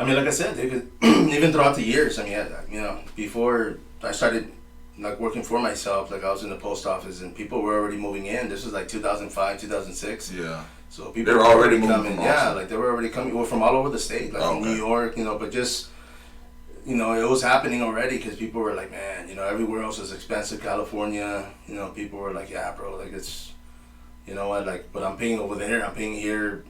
I mean, like I said, even throughout the years, I mean, before I started like working for myself, like I was in the post office and people were already moving in. This was like 2005, 2006. Yeah. So people were already coming. Yeah, like they were already coming. Well, from all over the state, like from New York, but just. It was happening already because people were like, man, everywhere else is expensive. California, people were like, yeah, bro, like it's, what, like, but I'm paying over there, I'm paying here,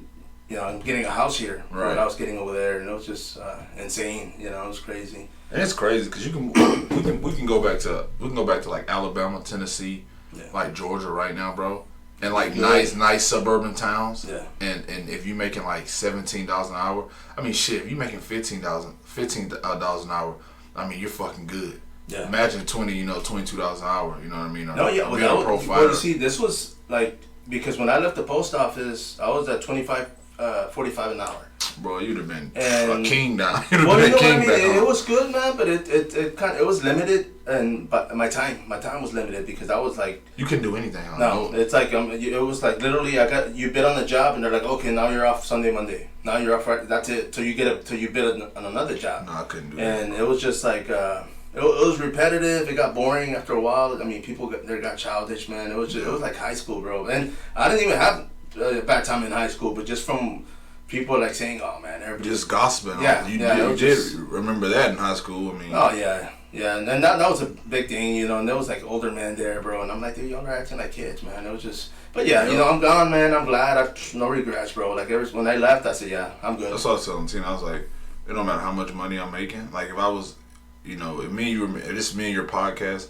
I'm getting a house here. Right. What I was getting over there, and it was just insane. It was crazy. And it's crazy because we can go back to like Alabama, Tennessee, like Georgia right now, bro. And like nice suburban towns. Yeah. And if you're making like $17 an hour, I mean shit, if you're making $15 an hour, I mean you're fucking good. Yeah. Imagine $22 an hour, you know what I mean? Well, you see, this was like because when I left the post office, I was at $45 an hour. Bro, you'd have been a king down. You'd have been a king back home. It was good, man, but it was limited, but my time was limited because I was like you couldn't do anything. It's like it was like literally you bid on the job and they're like, okay, now you're off Sunday, Monday. Now you're off Friday. That's it. Till you bid on another job. No, I couldn't do that. And it was just like it was repetitive. It got boring after a while. I mean, people got childish, man. It was like high school, bro. And I didn't even have a bad time in high school, but just from people like saying, "Oh man, everybody." Just gossiping. Yeah, you did remember that in high school. I mean. Oh yeah, and that was a big thing, And there was like older men there, bro. And I'm like, dude, y'all are acting like kids, man. It was just, but yeah, I'm gone, man. I'm glad. No regrets, bro. Like when I left, I said, yeah, I'm good. That's what I was telling Tina. I was like, it don't matter how much money I'm making. Like if I was, if this is me and your podcast.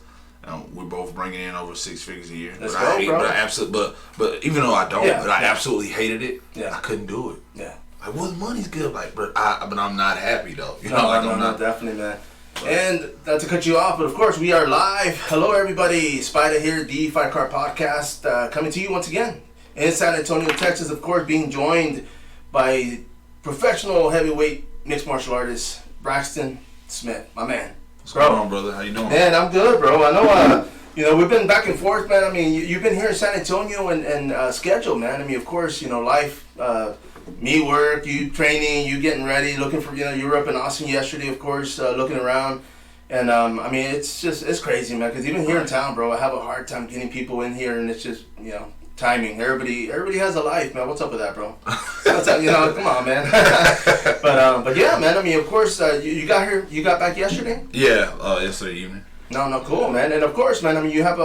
We're both bringing in over 6 figures a year. Let's go, bro. But even though I don't, but I absolutely hated it. Yeah. I couldn't do it. Yeah. Like, well, the money's good, like, but I'm not happy though. I'm not definitely, man. But. And not to cut you off, but of course we are live. Hello, everybody. Spider here, the Fight Car Podcast, coming to you once again in San Antonio, Texas. Of course, being joined by professional heavyweight mixed martial artist Braxton Smith, my man. What's going on, brother? How you doing? Man, I'm good, bro. I know, we've been back and forth, man. I mean, you've been here in San Antonio and scheduled, man. I mean, of course, life, me work, you training, you getting ready, looking for, you were up in Austin yesterday, of course, looking around. And, I mean, it's crazy, man, because even here in town, bro, I have a hard time getting people in here, and it's just, timing. Everybody has a life, man. What's up with that, bro? What's up? Come on, man. but yeah, man. I mean, of course, you got here. You got back yesterday. Yeah, yesterday evening. No, cool, man. And of course, man. I mean, you have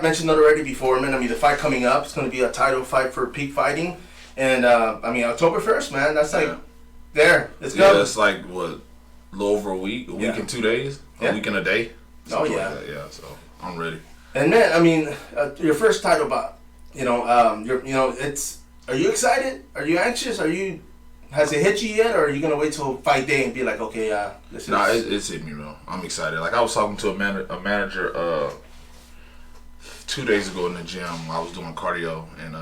mentioned it already before, man. I mean, the fight coming up. It's going to be a title fight for Peak Fighting, and I mean, October 1st, man. That's like there. Let's go. Yeah, it's like what, a little over a week and 2 days, a week and a day. Oh yeah, like yeah. So I'm ready. And man, I mean, your first title bout. It's. Are you excited? Are you anxious? Has it hit you yet, or are you gonna wait till fight day and be like, okay, this is? Nah, it's hit me, bro. I'm excited. Like I was talking to a manager 2 days ago in the gym. I was doing cardio, and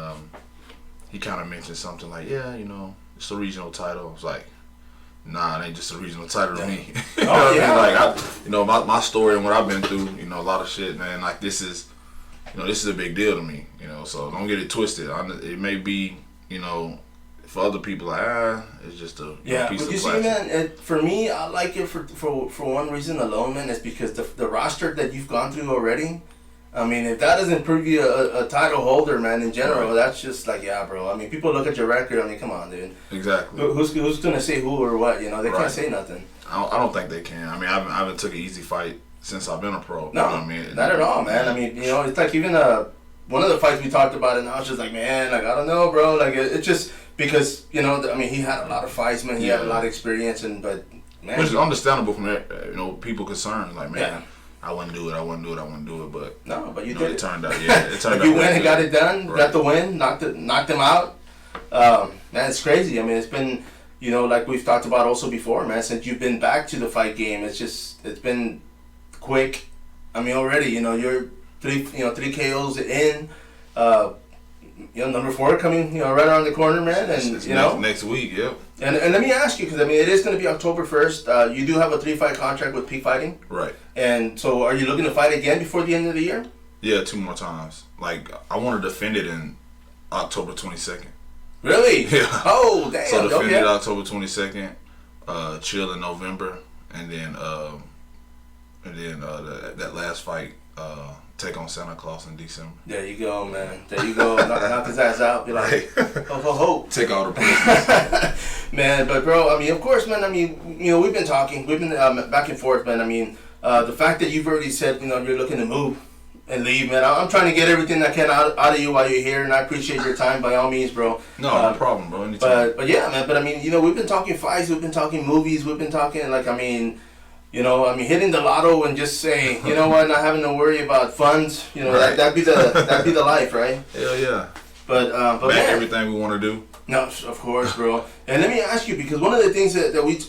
he kind of mentioned something like, yeah, it's a regional title. I was like, nah, it ain't just a regional title to me. Oh yeah. Like my story and what I've been through. A lot of shit, man. Like this is. This is a big deal to me, so don't get it twisted. It may be, for other people, like, it's just a piece of plastic. See, man, for me, I like it for one reason alone, man, is because the roster that you've gone through already, I mean, if that doesn't prove you a title holder, man, in general, that's just like, yeah, bro. I mean, people look at your record, I mean, come on, dude. Exactly. Who's going to say who or what, they can't say nothing. I don't think they can. I mean, I haven't took an easy fight since I've been a pro. No, I mean? Not at all, man. I mean, it's like even one of the fights we talked about, and I was just like, man, like, I don't know, bro. Like, it's just because, I mean, he had a lot of fights, man. He had a lot of experience, but, man. Which is understandable from, people concerned. Like, man, I wouldn't do it, but. No, but you did it. It turned out, it turned out. You went and got it done, got the win, knocked him out. Man, it's crazy. I mean, it's been, like we've talked about also before, man, since you've been back to the fight game, it's been quick. I mean, already, you're three KOs in. Number 4 coming, right around the corner, man, and next week, yep. And let me ask you, because I mean, it is going to be October 1st. You do have a 3-fight contract with Peak Fighting, right? And so, are you looking to fight again before the end of the year? Yeah, 2 more times. Like, I want to defend it in October 22nd. Really? Yeah. Oh, damn. So defend it October 22nd. Chill in November, and then that last fight, take on Santa Claus in December. There you go, man. There you go. knock his ass out. Be like, ho ho ho. Take all the prisoners. Man, but bro, I mean, of course, man. I mean, we've been talking. We've been back and forth, man. I mean, the fact that you've already said, you're looking to move and leave, man. I'm trying to get everything I can out of you while you're here, and I appreciate your time by all means, bro. No problem, bro. Anytime. But yeah, man. But I mean, we've been talking fights. We've been talking movies. We've been talking hitting the lotto and just saying, you know what, not having to worry about funds. Right. that'd be the life, right? Hell yeah. But man, everything we want to do. No, of course, bro. And let me ask you, because one of the things that we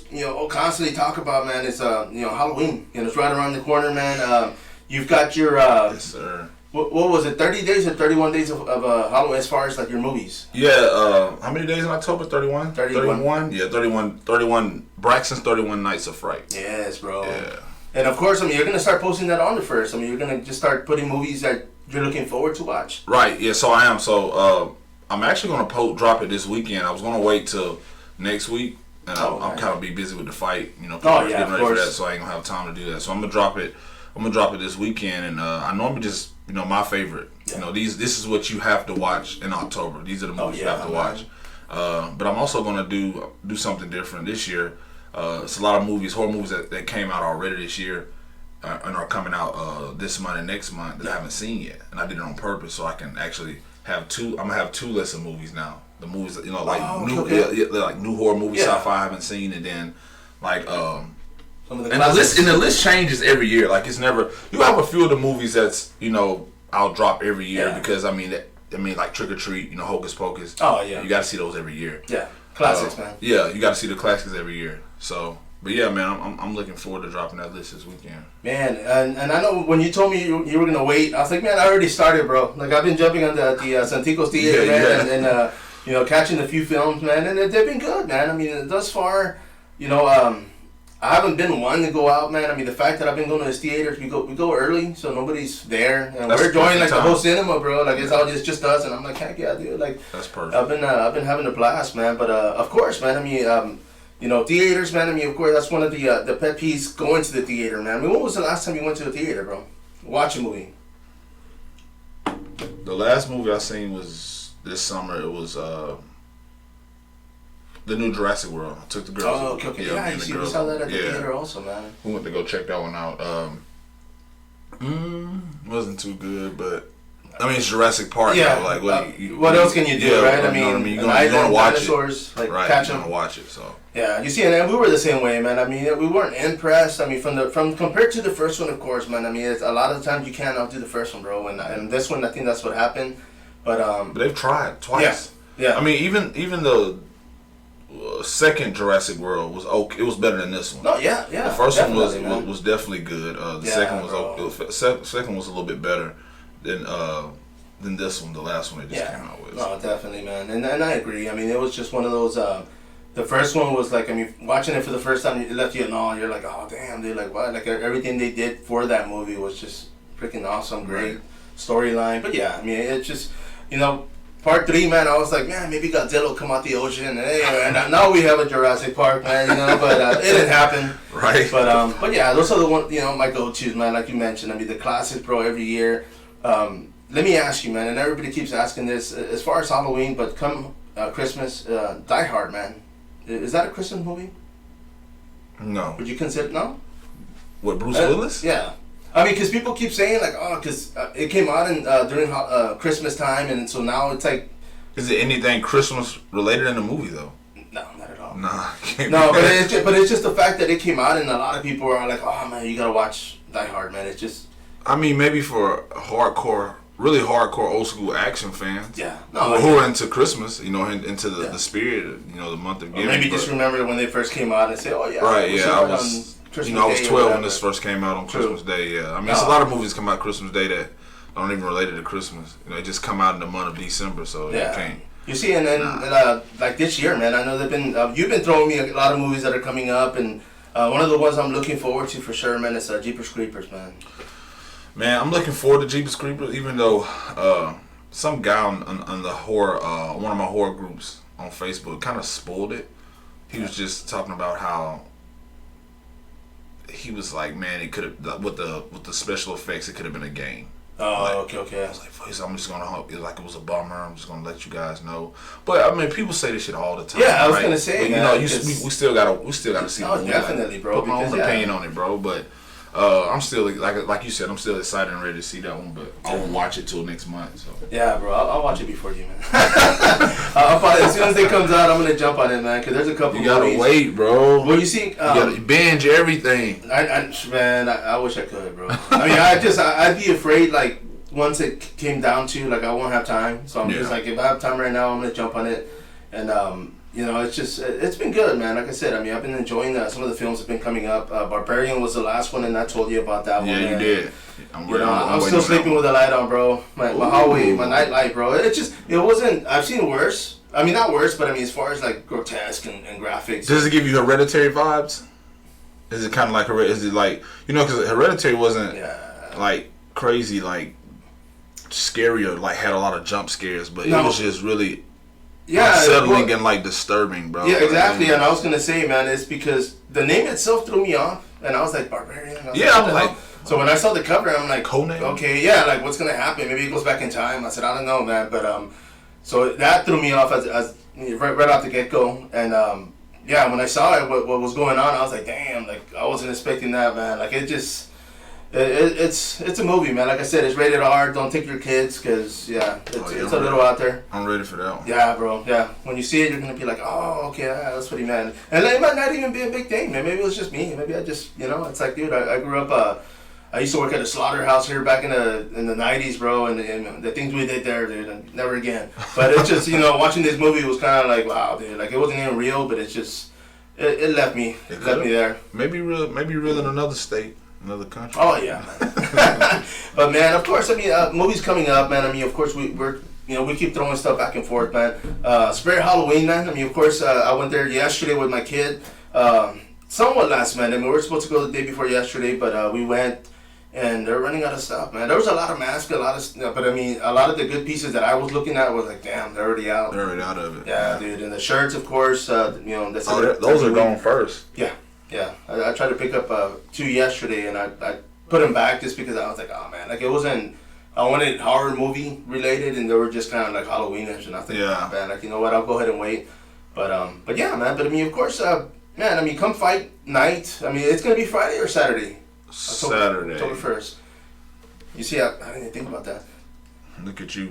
constantly talk about, man, is Halloween. It's right around the corner, man. You've got your yes, sir. What was it? 30 days or 31 days of Halloween as far as like your movies? Yeah. How many days in October? 31. 31. Yeah, 31. 31. Braxton's 31 Nights of Fright. Yes, bro. Yeah. And of course, you're gonna start posting that on the first. You're gonna just start putting movies that you're looking forward to watch. Right. Yeah. So I am. So I'm actually gonna drop it this weekend. I was gonna wait till next week, and I'm kind of be busy with the fight. People are getting ready for that, so I ain't gonna have time to do that. So I'm gonna drop it. This weekend, and I normally just my favorite. Yeah. This is what you have to watch in October. These are the movies you have to watch. But I'm also gonna do something different this year. It's a lot of horror movies that came out already this year, and are coming out this month and next month that I haven't seen yet, and I did it on purpose so I can actually have two. I'm gonna have two lists of movies now. The movies that like new horror movies, sci-fi I haven't seen, and then like and the list changes every year. Like it's never. You have a few of the movies that's I'll drop every year because I mean like Trick or Treat, Hocus Pocus. Oh yeah. You got to see those every year. Yeah, classics, man. Yeah, you got to see the classics every year. So, but yeah, man, I'm looking forward to dropping that list this weekend. Man, and I know when you told me you were gonna wait, I was like, man, I already started, bro. Like I've been jumping on the Santikos Theater, man, and catching a few films, man, and they've been good, man. I mean, thus far, I haven't been one to go out, man. I mean, the fact that I've been going to this theater, we go early, so nobody's there, and we're enjoying like the whole cinema, bro. Like it's all just us, and I'm like, heck yeah, dude. Like that's perfect. I've been having a blast, man. But of course, man. I mean, theaters, man. I mean, of course, that's one of the pet peeves going to the theater, man. I mean, when was the last time you went to the theater, bro? Watch a movie. The last movie I seen was this summer. It was the new Jurassic World. I took the girls. Oh, okay. Yeah, we saw that at the theater also, man. We went to go check that one out. Wasn't too good, but I mean, it's Jurassic Park. Yeah. Like, what else can you do, right? I mean, you're gonna watch dinosaurs, it. like catch them. You're gonna watch it. So. Yeah, you see, and we were the same way, man. I mean, we weren't impressed. I mean, from compared to the first one, of course, man. I mean, it's a lot of the times you can't outdo the first one, bro. And this one, I think that's what happened. But they've tried twice. Yeah. I mean, even the second Jurassic World was okay. It was better than this one. No, yeah. The first one was definitely good. The second was second was a little bit better than this one. The last one they just came out with. No, definitely, man. And I agree. I mean, it was just one of those. The first one was like, I mean, watching it for the first time, it left you in awe. You're like, oh damn, dude, like what? Like everything they did for that movie was just freaking awesome, great storyline. But yeah, I mean, it's just Part 3, man, I was like, man, maybe Godzilla will come out the ocean, and now we have a Jurassic Park, man, but it didn't happen. Right. But yeah, those are the ones, my go-tos, man, like you mentioned. I mean, the classics, bro, every year. Let me ask you, man, and everybody keeps asking this, as far as Halloween, but come Christmas, Die Hard, man. Is that a Christmas movie? No. Would you consider, no? What, Bruce Willis? Yeah. I mean, because people keep saying, like, because it came out during Christmas time, and so now it's like... Is it anything Christmas related in the movie, though? No, not at all. Nah. No, but it's just the fact that it came out, and a lot of people are like, oh, man, you got to watch Die Hard, man. It's just... I mean, maybe for really hardcore old school action fans. Yeah. Who are into Christmas, into the spirit, the month of giving. Maybe just remember when they first came out and say, oh, yeah. Right, yeah, I was 12 when this first came out on True. Christmas Day. Yeah, I mean, it's a lot of movies come out Christmas Day that don't even relate to Christmas. They just come out in the month of December, so you can't. You see, and then like this year, man, I know you've been throwing me a lot of movies that are coming up, and one of the ones I'm looking forward to for sure, man, is Jeepers Creepers, man. Man, I'm looking forward to Jeepers Creepers, even though some guy on the horror, one of my horror groups on Facebook, kind of spoiled it. He was just talking about how he was like, man, it could have with the special effects, it could have been a game. Oh, okay. I was like, I'm just gonna hope. It was a bummer. I'm just gonna let you guys know. But I mean, people say this shit all the time. Yeah, I was gonna say, but, we still gotta see. Oh, definitely, bro. Put my own opinion on it, bro. But I'm still like you said, I'm still excited and ready to see that one. But I won't watch it till next month. So yeah, bro, I'll watch it before you, man. I'll probably, as soon as it comes out, I'm gonna jump on it, man. Because there's a couple. You gotta wait, bro. Well, you see, you gotta binge everything. I wish I could, bro. I mean, I'd be afraid, like, once it came down to, like, I won't have time. So I'm just like, if I have time right now, I'm gonna jump on it. And it's been good, man. Like I said, I mean, I've been enjoying some of the films that have been coming up. Barbarian was the last one, and I told you about that one. Yeah, you did. I'm still sleeping with the light on, bro. My hallway, my night light, bro. It wasn't. I've seen worse. I mean, not worse, but I mean, as far as like grotesque and graphics. Does it give you Hereditary vibes? Is it kind of like is it like because Hereditary wasn't like crazy, like scary or like had a lot of jump scares, but it was just really unsettling and like disturbing, bro. Yeah, exactly. And I was gonna say, man, it's because the name itself threw me off, and I was like, Barbarian. I'm like. So when I saw the cover, I'm like, Conan? Okay, yeah, like what's gonna happen? Maybe it goes back in time. I said, I don't know, man, but so that threw me off as right off the get go, and when I saw it, what was going on, I was like, damn, like I wasn't expecting that, man. Like it just. It's a movie, man. Like I said, it's rated R. Don't take your kids, because it's a little out there. I'm ready for that one. Yeah, bro. Yeah. When you see it, you're gonna be like, oh, okay, that's what he meant. And it might not even be a big thing, man. Maybe it was just me. Maybe I just, it's like, dude, I grew up. I used to work at a slaughterhouse here back in the 90s, bro, and the things we did there, dude, and never again. But it's just, watching this movie was kind of like, wow, dude. Like it wasn't even real, but it's just, it left me. It left me there. Maybe real in another state. Another country. Oh yeah, man. But man, of course, I mean, movies coming up, man. I mean, of course, we keep throwing stuff back and forth, man. Spirit Halloween, man. I mean, of course, I went there yesterday with my kid. Somewhat last minute. I mean, we were supposed to go the day before yesterday, but we went, and they're running out of stuff, man. There was a lot of masks, but I mean, a lot of the good pieces that I was looking at was like, damn, they're already out. They're already out of it. Yeah, dude. And the shirts, of course, that's those are going first. Yeah. Yeah, I tried to pick up 2 yesterday, and I put them back just because I was like, oh man, like it wasn't. I wanted horror movie related, and they were just kind of like Halloweenish, and I think, oh man, like you know what, I'll go ahead and wait. But yeah, man. But I mean, of course, man. I mean, come fight night. I mean, it's gonna be Friday or Saturday. Saturday. October 1st. You see, I didn't even think about that. Look at you,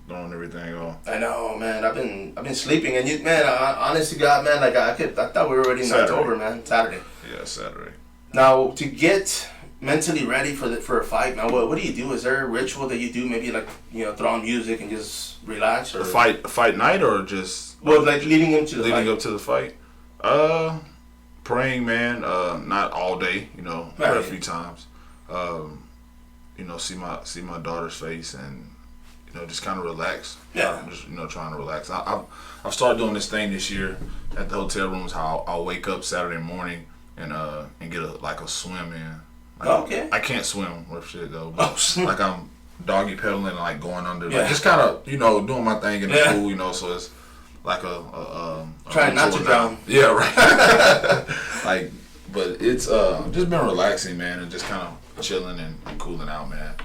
throwing everything off. I know, man. I've been sleeping, and honest to God, man, like I thought we were already in October, man. Saturday. Yeah, Saturday. Now, to get mentally ready for a fight, man, what do you do? Is there a ritual that you do? Maybe like throw on music and just relax, or a fight night, or just like leading into the up to the fight. Praying, man. Not all day, pray a few times. See my daughter's face and. Just kind of relax. Yeah. Just trying to relax. I've started doing this thing this year at the hotel rooms. How I'll wake up Saturday morning and get a swim in. Like, okay. I can't swim with shit though. But like I'm doggy pedaling and like going under. Yeah. Like just kind of doing my thing in the pool. So it's like a trying not to drown. Yeah, right. But it's just been relaxing, man, and just kind of chilling and cooling out, man.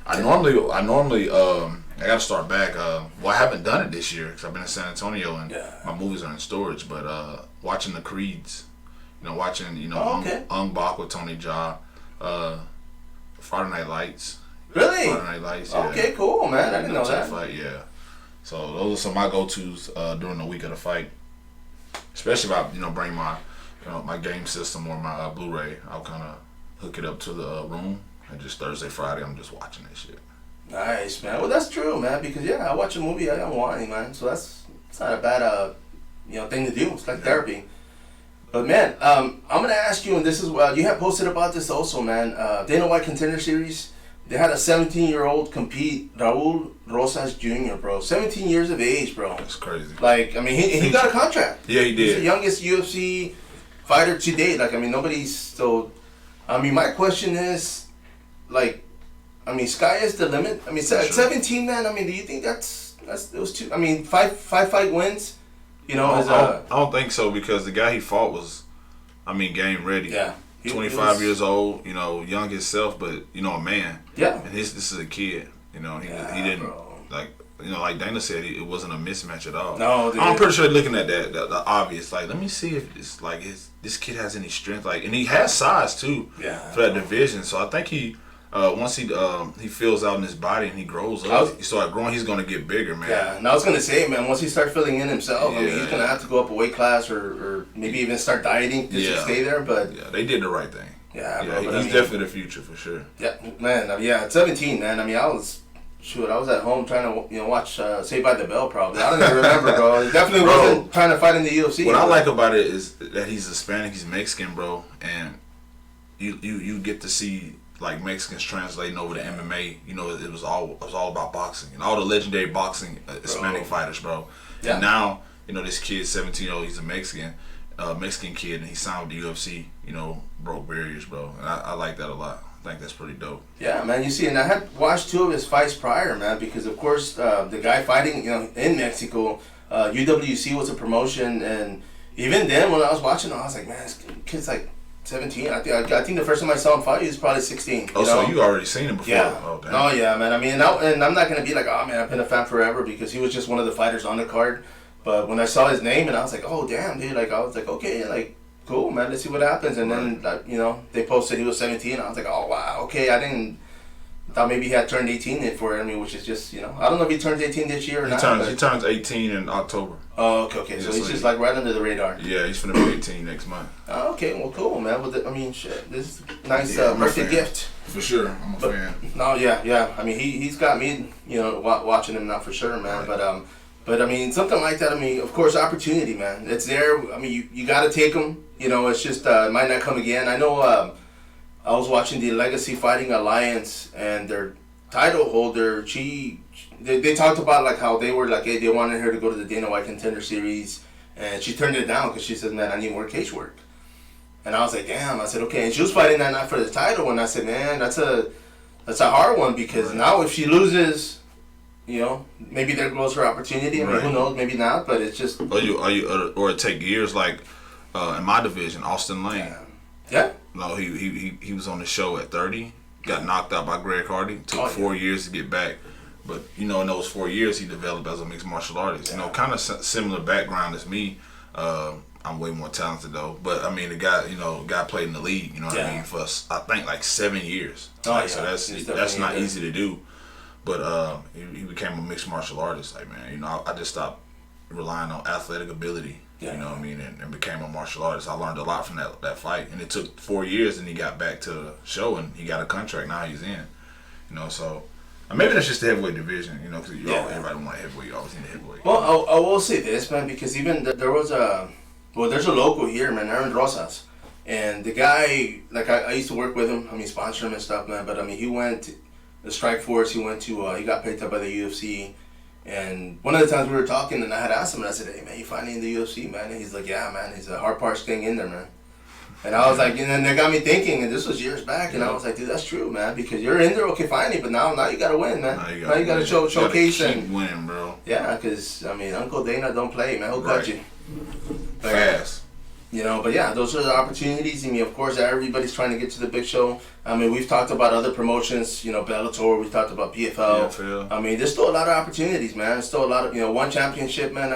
I normally I gotta start back. I haven't done it this year because I've been in San Antonio and my movies are in storage. But watching the Creeds, watching Ung Bak with Tony Jaa, Friday Night Lights. Really? Friday Night Lights. Yeah. Okay, cool, man. I didn't know that. Fight, yeah. So those are some of my go-tos during the week of the fight. Especially if I bring my my game system or my Blu-ray, I'll kind of hook it up to the room and just Thursday, Friday, I'm just watching that shit. Nice, man. Well, that's true, man. Because I watch a movie, I am whining, man. So it's not a bad thing to do. It's like therapy. But man, I'm gonna ask you, and this is you have posted about this also, man. Dana White Contender Series. They had a 17-year-old compete, Raul Rosas Jr., bro. 17 years of age, bro. That's crazy. Like, I mean, he got a contract. Yeah, he did. He's the youngest UFC fighter to date. Like, I mean, nobody's still. I mean, my question is, like, I mean, sky is the limit. I mean, 17, man. I mean, do you think that's it was too? I mean, five fight wins. You know, I don't think so because the guy he fought was, game ready. Yeah. 25 years old, young himself, but a man. Yeah. And this is a kid. He didn't bro. like Dana said, it wasn't a mismatch at all. No, dude. I'm pretty sure looking at the obvious. Like, let me see if it's like this kid has any strength. Like, and he has size too. Yeah. For that division, so I think he. Once he fills out in his body and he grows up, he starts growing. He's gonna get bigger, man. Yeah, and I was gonna say, man, once he starts filling in himself, he's gonna have to go up a weight class or maybe even start dieting just to stay there. But yeah, they did the right thing. Yeah, bro, he's definitely the future for sure. Yeah, man. At 17, man. I was at home trying to watch Saved by the Bell. Probably I don't even remember, bro. He definitely wasn't trying to fight in the UFC. What I like about it is that he's Hispanic, he's Mexican, bro, and you get to see. Like Mexicans translating over to MMA, it was all about boxing and all the legendary boxing Hispanic fighters, bro. Yeah. And now, this kid, 17-year-old, he's a Mexican kid, and he signed with the UFC. Broke barriers, bro. And I like that a lot. I think that's pretty dope. Yeah, man. You see, and I had watched 2 of his fights prior, man, because of course the guy fighting, in Mexico, UWC was a promotion, and even then when I was watching, I was like, man, this kid's like 17. I think the first time I saw him fight, he was probably 16. So you already seen him before? Yeah. Oh, damn. No, yeah, man. And I'm not gonna be like, oh man, I've been a fan forever because he was just one of the fighters on the card. But when I saw his name, and I was like, oh damn, dude. Like I was like, okay, like cool, man. Let's see what happens. And then they posted he was 17. I was like, oh wow, okay. I thought maybe he had turned 18 for it. Which is just, I don't know if he turns 18 this year or not. He turns 18 in October. Oh, okay. So he's just like right under the radar. Yeah, he's finna be 18 next month. Oh, okay. Well, cool, man. Well, shit. This is a nice birthday gift. For sure. I'm a fan. No, yeah. He's got me, watching him now for sure, man. Right. But something like that. Of course, opportunity, man. It's there. You got to take them. It's just it might not come again. I know. I was watching the Legacy Fighting Alliance, and their title holder, they talked about like how they were like, hey, they wanted her to go to the Dana White Contender Series, and she turned it down because she said, man, I need more cage work. And I was like, damn. I said, okay. And she was fighting that night for the title, and I said, man, that's a hard one because now if she loses, maybe there goes her opportunity. Who knows? Maybe not. But it's just. Or it take years like in my division, Austin Lane. Yeah. No, he was on the show at 30. Got knocked out by Greg Hardy. Took 4 years to get back. But, in those 4 years, he developed as a mixed martial artist. Kind of similar background as me. I'm way more talented, though. But, the guy played in the league, what I mean, for, I think, like 7 years. So that's not easy to do. But he became a mixed martial artist. Like, man, I just stopped relying on athletic ability. And became a martial artist. I learned a lot from that fight. And it took 4 years, and he got back to the show, and he got a contract. Now he's in. So... maybe that's just the heavyweight division, because everybody want a heavyweight. You always need a heavyweight. Well, I will say this, man, because even there was there's a local here, man, Aaron Rosas. And the guy, like, I used to work with him. Sponsor him and stuff, man. But, he went to the Strike Force. He went to, he got picked up by the UFC. And one of the times we were talking, and I had asked him, and I said, hey, man, you fighting in the UFC, man? And he's like, yeah, man. He's a hard part staying in there, man. And I was like, and that got me thinking, and this was years back, and I was like, dude, that's true, man, because you're in there, okay, fine, but now you got to win, man. Now you got to showcase and win, bro. Yeah, because, Uncle Dana don't play, man. He'll cut you. Fast. But yeah, those are the opportunities. Of course, everybody's trying to get to the big show. We've talked about other promotions, Bellator, we've talked about PFL. There's still a lot of opportunities, man. There's still a lot of, one championship, man.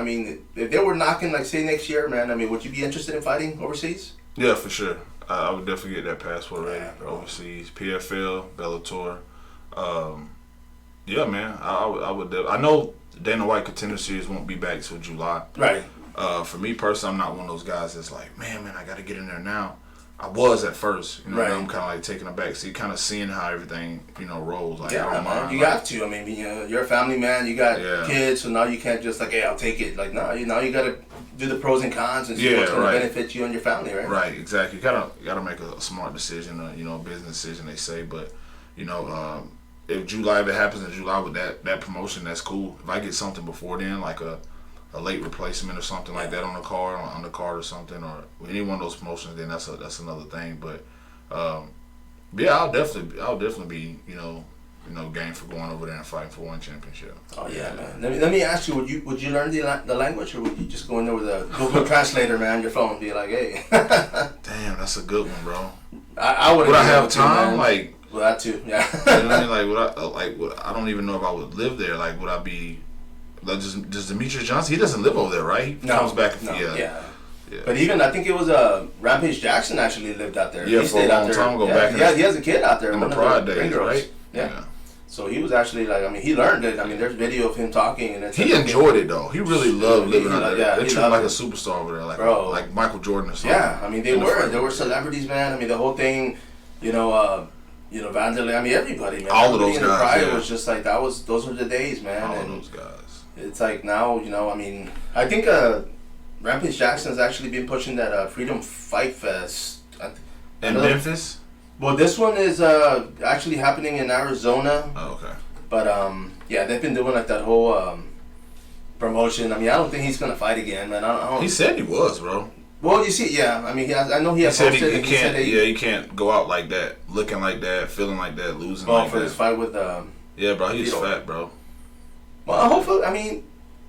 If they were knocking, like, say, next year, man, would you be interested in fighting overseas? Yeah, for sure. I would definitely get that passport ready overseas. PFL, Bellator. Yeah, man. I would. I know Dana White Contender Series won't be back till July. Right. For me personally, I'm not one of those guys that's like, man, I got to get in there now. I was at first, right. I'm kind of like taking a back seat, kind of seeing how everything, rolls. Like, yeah, I don't mind. You got to. You're a family man. You got kids, so now you can't just like, hey, I'll take it. Like, no, now you got to do the pros and cons and see what's going to benefit you and your family, right? Right, exactly. You gotta make a smart decision, a business decision, they say. But, if July, if it happens in July with that promotion, that's cool. If I get something before then, like a late replacement or something like that on the card, on the card or something, or any one of those promotions, then that's another thing. But yeah, I'll definitely be game for going over there and fighting for one championship. Oh yeah, man. Let me ask you, would you learn the language, or would you just go in there with a Google Translator, man, on your phone, and be like, hey? Damn, that's a good one, bro. I would. Would I have time? Like, well, that too. Yeah. You know what I mean? Like, I don't even know if I would live there. Like, would I be? Like, does Demetrius Johnson? He doesn't live over there, right? He comes back. Yeah. But even I think it was Rampage Jackson actually lived out there. Yeah, he for a long time ago. Back he has a kid out there. In the Pride days, right? Yeah. So he was actually like, I mean, he learned it. I mean, there's video of him talking, and he enjoyed it though. He really loved living out there. Yeah, they treated him like a superstar over there, like Michael Jordan or something. Yeah, I mean, there were celebrities, man. I mean, the whole thing, Vanderlei. I mean, everybody, man. All of those guys. Pride was just like those were the days, man. All of those guys. It's like now, I mean, I think Rampage Jackson's actually been pushing that Freedom Fight Fest. In Memphis? Well, this one is actually happening in Arizona. Oh, okay. But, they've been doing like that whole promotion. I mean, I don't think he's going to fight again, man. I don't. He said he was, bro. Well, you see, yeah. I mean, I know he has posted. He can't. He can't go out like that, looking like that, feeling like that, losing like that. For this fight with yeah, bro. He's fat, bro. Well, hopefully, I mean,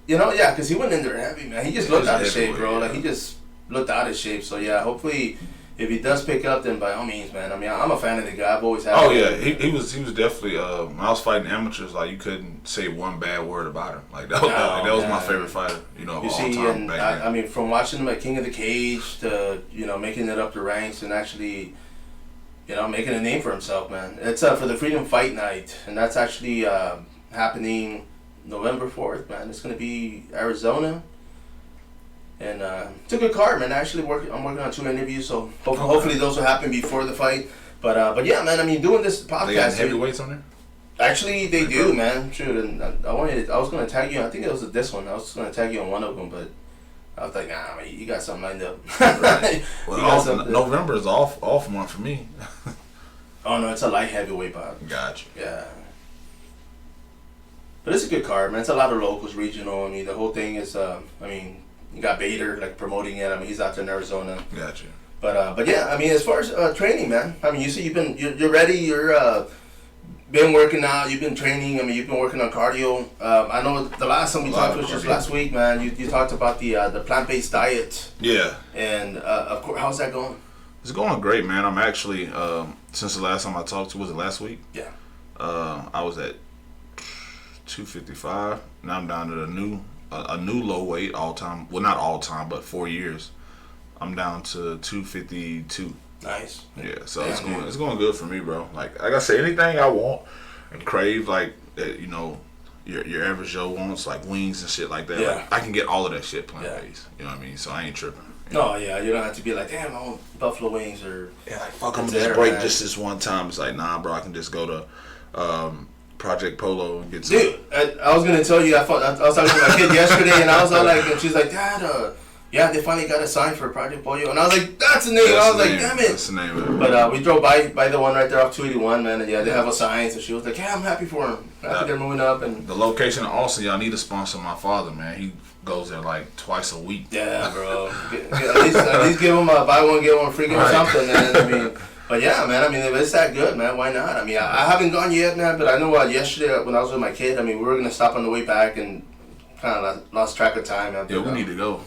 because he went in there heavy, man. He just looked out of shape, bro. Yeah. Like, he just looked out of shape. So, yeah, hopefully, if he does pick up, then by all means, man. I mean, I'm a fan of the guy. I've always had. Oh, yeah. He was definitely, when I was fighting amateurs, like, you couldn't say one bad word about him. Like, that was my favorite fighter, of all time. I mean, from watching him at King of the Cage to, making it up the ranks and actually, making a name for himself, man. It's for the Freedom Fight Night, and that's actually happening November 4th, man. It's going to be Arizona. And it's a good card, man. I'm working on 2 interviews, so hopefully those will happen before the fight. But yeah, man. I mean, doing this podcast. They got heavyweights on there. Actually, they do, man. Shoot, and I was gonna tag you. I think it was this one. I was gonna tag you on one of them, but I was like, nah, man, you got something lined up. Right. Well, November is off month for me. Oh no, it's a light heavyweight bout. Gotcha. Yeah. But it's a good card, man. It's a lot of locals, regional. I mean, the whole thing is, you got Bader like promoting it. I mean, he's out there in Arizona. Gotcha. But yeah, I mean, as far as training, man. I mean, you see, you're ready. You're been working out. You've been training. I mean, you've been working on cardio. I know the last time we talked was just last week, man. You talked about the plant-based diet. Yeah. And of course, how's that going? It's going great, man. I'm actually since the last time I talked to, was it last week? Yeah. I was at 255. Now I'm down to a new low weight all time. Well, not all time, but 4 years. I'm down to 252. Nice. Yeah, so it's going good for me, bro. Like I say, anything I want and crave, like that, your average Joe wants, like wings and shit like that. Yeah. Like, I can get all of that shit plant-based. You know what I mean? So I ain't tripping. No, yeah, you don't have to be like, damn, I want buffalo wings or. Yeah, like fuck, I'm gonna just break just this one time. It's like, nah, bro, I can just go to Project Polo and get some. Dude, I was gonna tell you, I was talking to my kid yesterday, and I was all like, and she's like, Dad, yeah, they finally got a sign for Project Polo, and I was like, that's the name. I was like, damn it. That's the name of it. But we drove by the one right there off 281, man, and yeah, they have a sign, so she was like, yeah, I'm happy for them. Happy they're moving up. And the location in Austin, y'all need to sponsor my father, man. He goes there like twice a week. Yeah, bro. At least give them a buy one, get one free or something, man. I mean, but yeah, man, I mean, if it's that good, man, why not? I mean, I haven't gone yet, man, but I know yesterday when I was with my kid, I mean, we were going to stop on the way back and kind of lost track of time. Yeah, we need to go.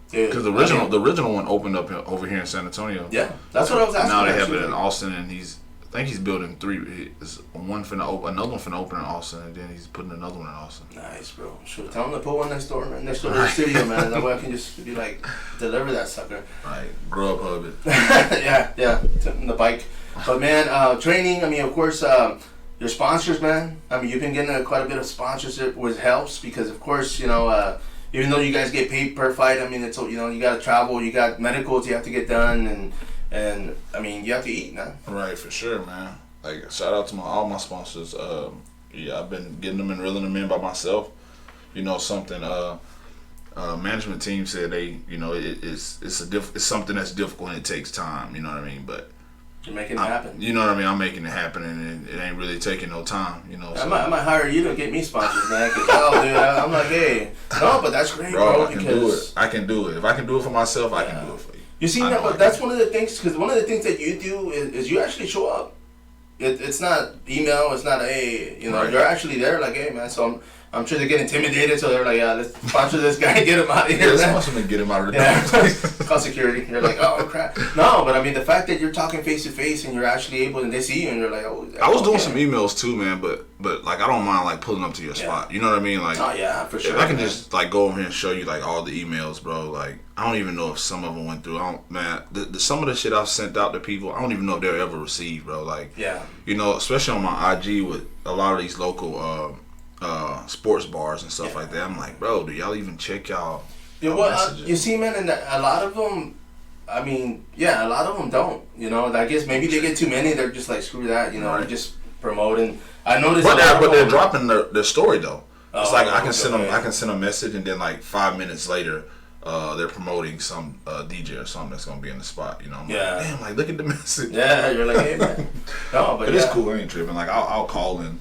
Because the original one opened up over here in San Antonio. Yeah, that's what I was asking. Now they have it in Austin, and I think he's building 3. One finna open, another one finna open in Austin, and then he's putting another one in Austin. Nice, bro. Should tell him to put one next door, man. Next door to the studio, man. That way I can just be like, deliver that sucker. Right, Grubhub it. yeah, the bike. But man, training. I mean, of course, your sponsors, man. I mean, you've been getting quite a bit of sponsorship, which helps because, of course, even though you guys get paid per fight, I mean, it's you got to travel, you got medicals you have to get done, and I mean, you have to eat, man. Right, for sure, man. Like, shout out to all my sponsors. Yeah, I've been getting them and reeling them in by myself. Something. Management team said they, it's something that's difficult and it takes time. You know what I mean? But you're making it happen. You know what I mean? I'm making it happen, and it ain't really taking no time. So. I might hire you to get me sponsors, man. Cause dude, I'm like, hey, no, but that's great, bro. I can do it. If I can do it for myself, I can do it for you. You see, but that's one of the things. Because one of the things that you do is you actually show up. it's not email. It's not you're actually there. Like, hey, man. So I'm sure they get intimidated. So they're like, yeah, let's sponsor this guy, get him out of here. Yeah, sponsor him, get him out of the Call security. You're like, oh crap. No, but I mean the fact that you're talking face to face and you're actually able, and they see you, and you're like, oh. I was doing some emails too, man. But like I don't mind like pulling up to your spot. You know what I mean? Like, oh yeah, for sure. If I can just like go over here and show you like all the emails, bro. Like I don't even know if some of them went through. Some of the shit I've sent out to people, I don't even know if they'll ever receive, bro. Like, yeah, you know, especially on my IG with a lot of these local sports bars and stuff like that. I'm like, bro, do y'all even check y'all? Yeah, well, you see, man, and a lot of them. I mean, yeah, a lot of them don't. You know, I guess maybe they get too many. They're just like, screw that. You know, they're just promoting. I noticed, but they're dropping their story though. It's like I can send a message, and then like 5 minutes later, they're promoting some DJ or something that's gonna be in the spot. You know, I'm like, damn, like look at the message. Yeah, you're like, hey man. No, but it's cool. I ain't tripping. Like I'll call in,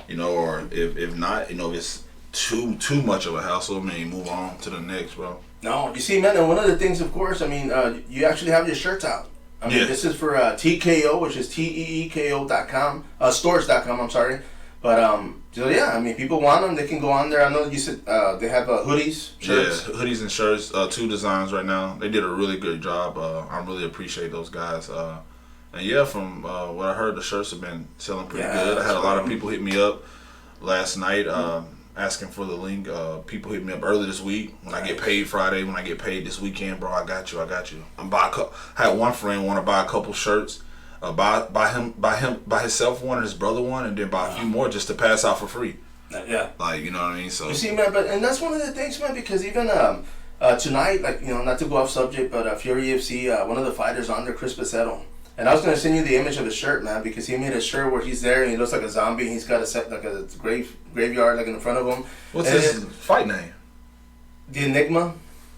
you know, or if not, you know, if it's too much of a hassle, I mean, move on to the next, bro. No, you see, man, and one of the things, of course, I mean, you actually have your shirts out. I mean, this is for TKO, which is TEEKO.com, stores.com, I'm sorry. But, so yeah, I mean, people want them, they can go on there. I know you said they have hoodies, shirts. Yeah, hoodies and shirts, 2 designs right now. They did a really good job. I really appreciate those guys. And yeah, from what I heard, the shirts have been selling pretty good. I had a lot of people hit me up last night asking for the link. People hit me up early this week. When I get paid Friday, when I get paid this weekend, bro, I got you. I had one friend want to buy a couple shirts. Buy himself one and his brother one, and then buy a few more just to pass out for free. Yeah, like, you know what I mean. So you see, man, and that's one of the things, man, because even tonight, like, you know, not to go off subject, but Fury FC, one of the fighters on there, Chris Pacetto, and I was gonna send you the image of his shirt, man, because he made a shirt where he's there and he looks like a zombie. And he's got a graveyard like in front of him. What's his fight name? The Enigma.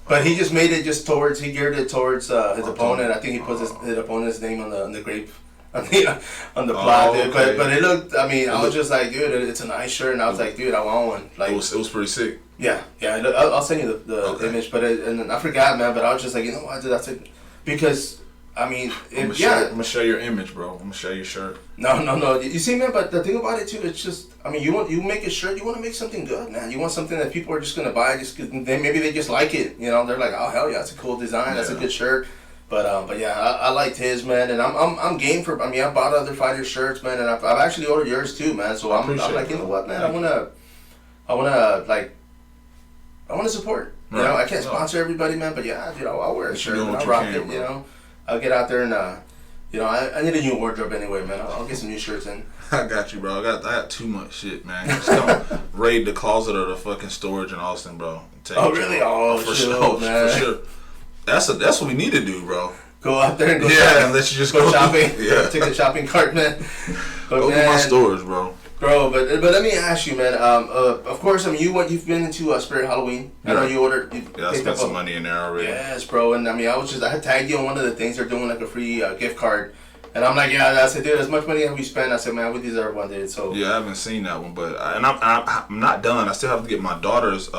But he just made it he geared it towards his opponent. I think he put his opponent's name on the grape, on the plot. Dude. Okay. But it looked, I mean, I was just like, dude, it's a nice shirt, and I was like, dude, I want one. Like, it was pretty sick. Yeah. I'll send you the image, but and I forgot, man. But I was just like, you know what, dude, that's it, because. I mean, I'm gonna share your image, bro. I'm gonna share your shirt. No. You see, man, but the thing about it too, it's just, I mean, you make a shirt, you want to make something good, man. You want something that people are just gonna buy, just cause maybe they just like it. You know, they're like, oh hell yeah, that's a cool design, that's a good shirt. But yeah, I liked his, man, and I'm game for. I mean, I bought other fighters' shirts, man, and I've actually ordered yours too, man. So I'm like, you know what, man, I wanna support. You know, I can't sponsor everybody, man, but yeah, you know, I'll wear a shirt and I'll rock it. You know. I'll get out there and, you know, I need a new wardrobe anyway, man. I'll get some new shirts in. I got you, bro. I got too much shit, man. Just come raid the closet or the fucking storage in Austin, bro. Really? Oh, for sure, man. For sure. That's what we need to do, bro. Go out there and go shopping. Unless you just go shopping. Yeah. Take the shopping cart, man. Go to my stores, bro. Bro, but let me ask you, man. Of course, I mean, you've been into Spirit Halloween. I know you ordered. I spent some money in there already. Yes, bro. And I mean, I had tagged you on one of the things. They're doing like a free gift card, and I'm like, yeah. I said, dude, as much money as we spent, I said, man, we deserve one, dude. So yeah, I haven't seen that one, but I'm not done. I still have to get my daughter's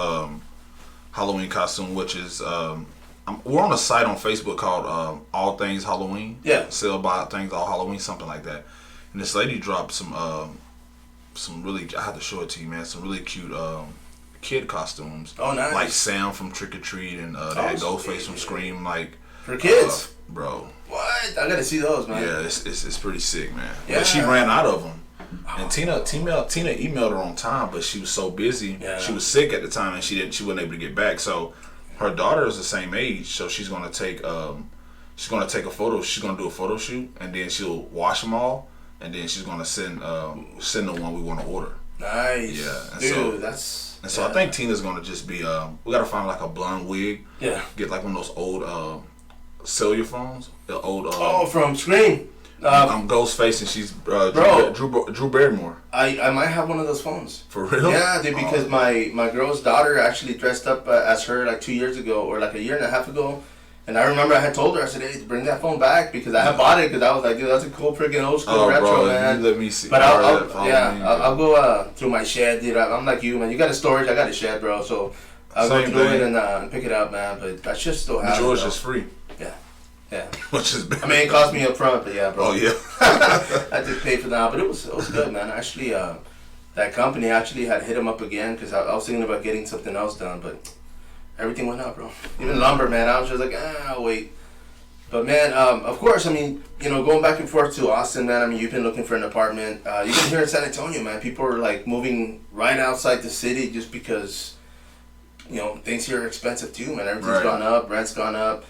Halloween costume, which is we're on a site on Facebook called All Things Halloween. Yeah, sell by things all Halloween, something like that. And this lady dropped some really, I have to show it to you, man, some really cute kid costumes. Oh, nice. Like Sam from Trick or Treat and they had Ghostface from Scream, like. For kids? Bro. What? I gotta see those, man. Yeah, it's pretty sick, man. Yeah. But she ran out of them. And Tina emailed her on time, but she was so busy. Yeah. She was sick at the time and she wasn't able to get back. So her daughter is the same age, so she's gonna take a photo. She's gonna do a photo shoot and then she'll wash them all. And then she's gonna send the one we want to order. Nice. Yeah. And dude, so I think Tina's gonna just be we gotta find like a blonde wig. Yeah. Get like one of those old cellular phones. The old from Scream. Ghostface and she's Drew Barrymore. I might have one of those phones. For real? Yeah, dude, because my girl's daughter actually dressed up as her like 2 years ago or like a year and a half ago. And I remember I had told her, I said, hey, bring that phone back, because I had bought it, because I was like, dude, that's a cool freaking old school retro, man. Let me see. But I'll go through my shed, dude. I'm like you, man. You got a storage, I got a shed, bro. So I'll go through it and pick it up, man. But I should still have it. Yours is free. Yeah. Which is bad. I mean, it cost me up front, but yeah, bro. Oh yeah. I did pay for that, but it was good, man. Actually, that company actually had hit him up again because I was thinking about getting something else done, but everything went up, bro. Even lumber, man. I was just like, I'll wait. But man, of course, I mean, going back and forth to Austin, man. I mean, you've been looking for an apartment. You've been here in San Antonio, man. People are like moving right outside the city just because, things here are expensive too, man. Everything's gone up, rent's gone up.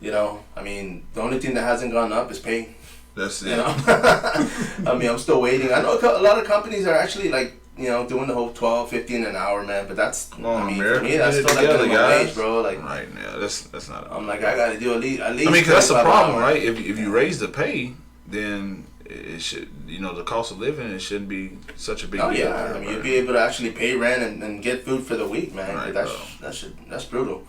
I mean, the only thing that hasn't gone up is pay. That's it. I mean, I'm still waiting. I know a lot of companies are actually like, doing the whole 12, 15 an hour, man. But that's, for me, that's still like minimum wage, bro. Like, right now, that's not. I'm like, I gotta do at least. I mean, because that's the problem, right? If you raise the pay, then it should, the cost of living, it shouldn't be such a big deal. Oh yeah, I mean, you'd be able to actually pay rent and get food for the week, man. Right, that's brutal.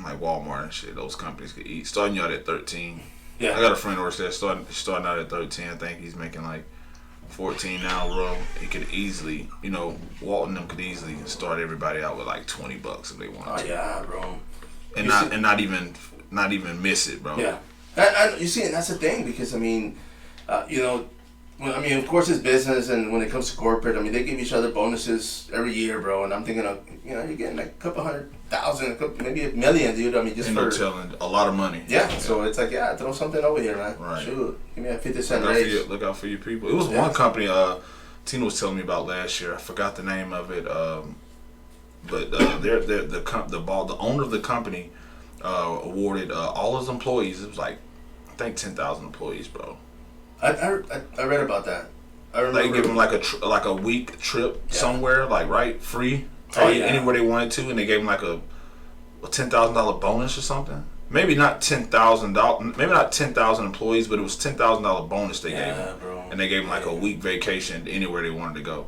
Like Walmart and shit, those companies could eat. Starting you out at 13. Yeah. I got a friend who works there starting out at 13. I think he's making like 14 now, bro. He could easily, Walton them could easily start everybody out with like $20 if they wanted to. Oh yeah, bro. And not even miss it, bro. Yeah. And you see, and that's the thing because I mean, of course it's business, and when it comes to corporate, I mean, they give each other bonuses every year, bro. And I'm thinking of, you're getting like a couple $100,000, maybe $1 million, dude. I mean, just no telling, a lot of money. Yeah. So it's like, throw something over here, man. Right. Shoot, give me a 50-cent raise. Look out for your people. It was one company. Tina was telling me about last year. I forgot the name of it. But the owner of the company awarded all his employees. It was like, I think 10,000 employees, bro. I read about that. I remember. They give them like a week trip somewhere, like free, anywhere they wanted to, and they gave them like a $10,000 bonus or something. Maybe not $10,000. Maybe not 10,000 employees, but it was $10,000 bonus they gave them, bro. And they gave them like a week vacation anywhere they wanted to go.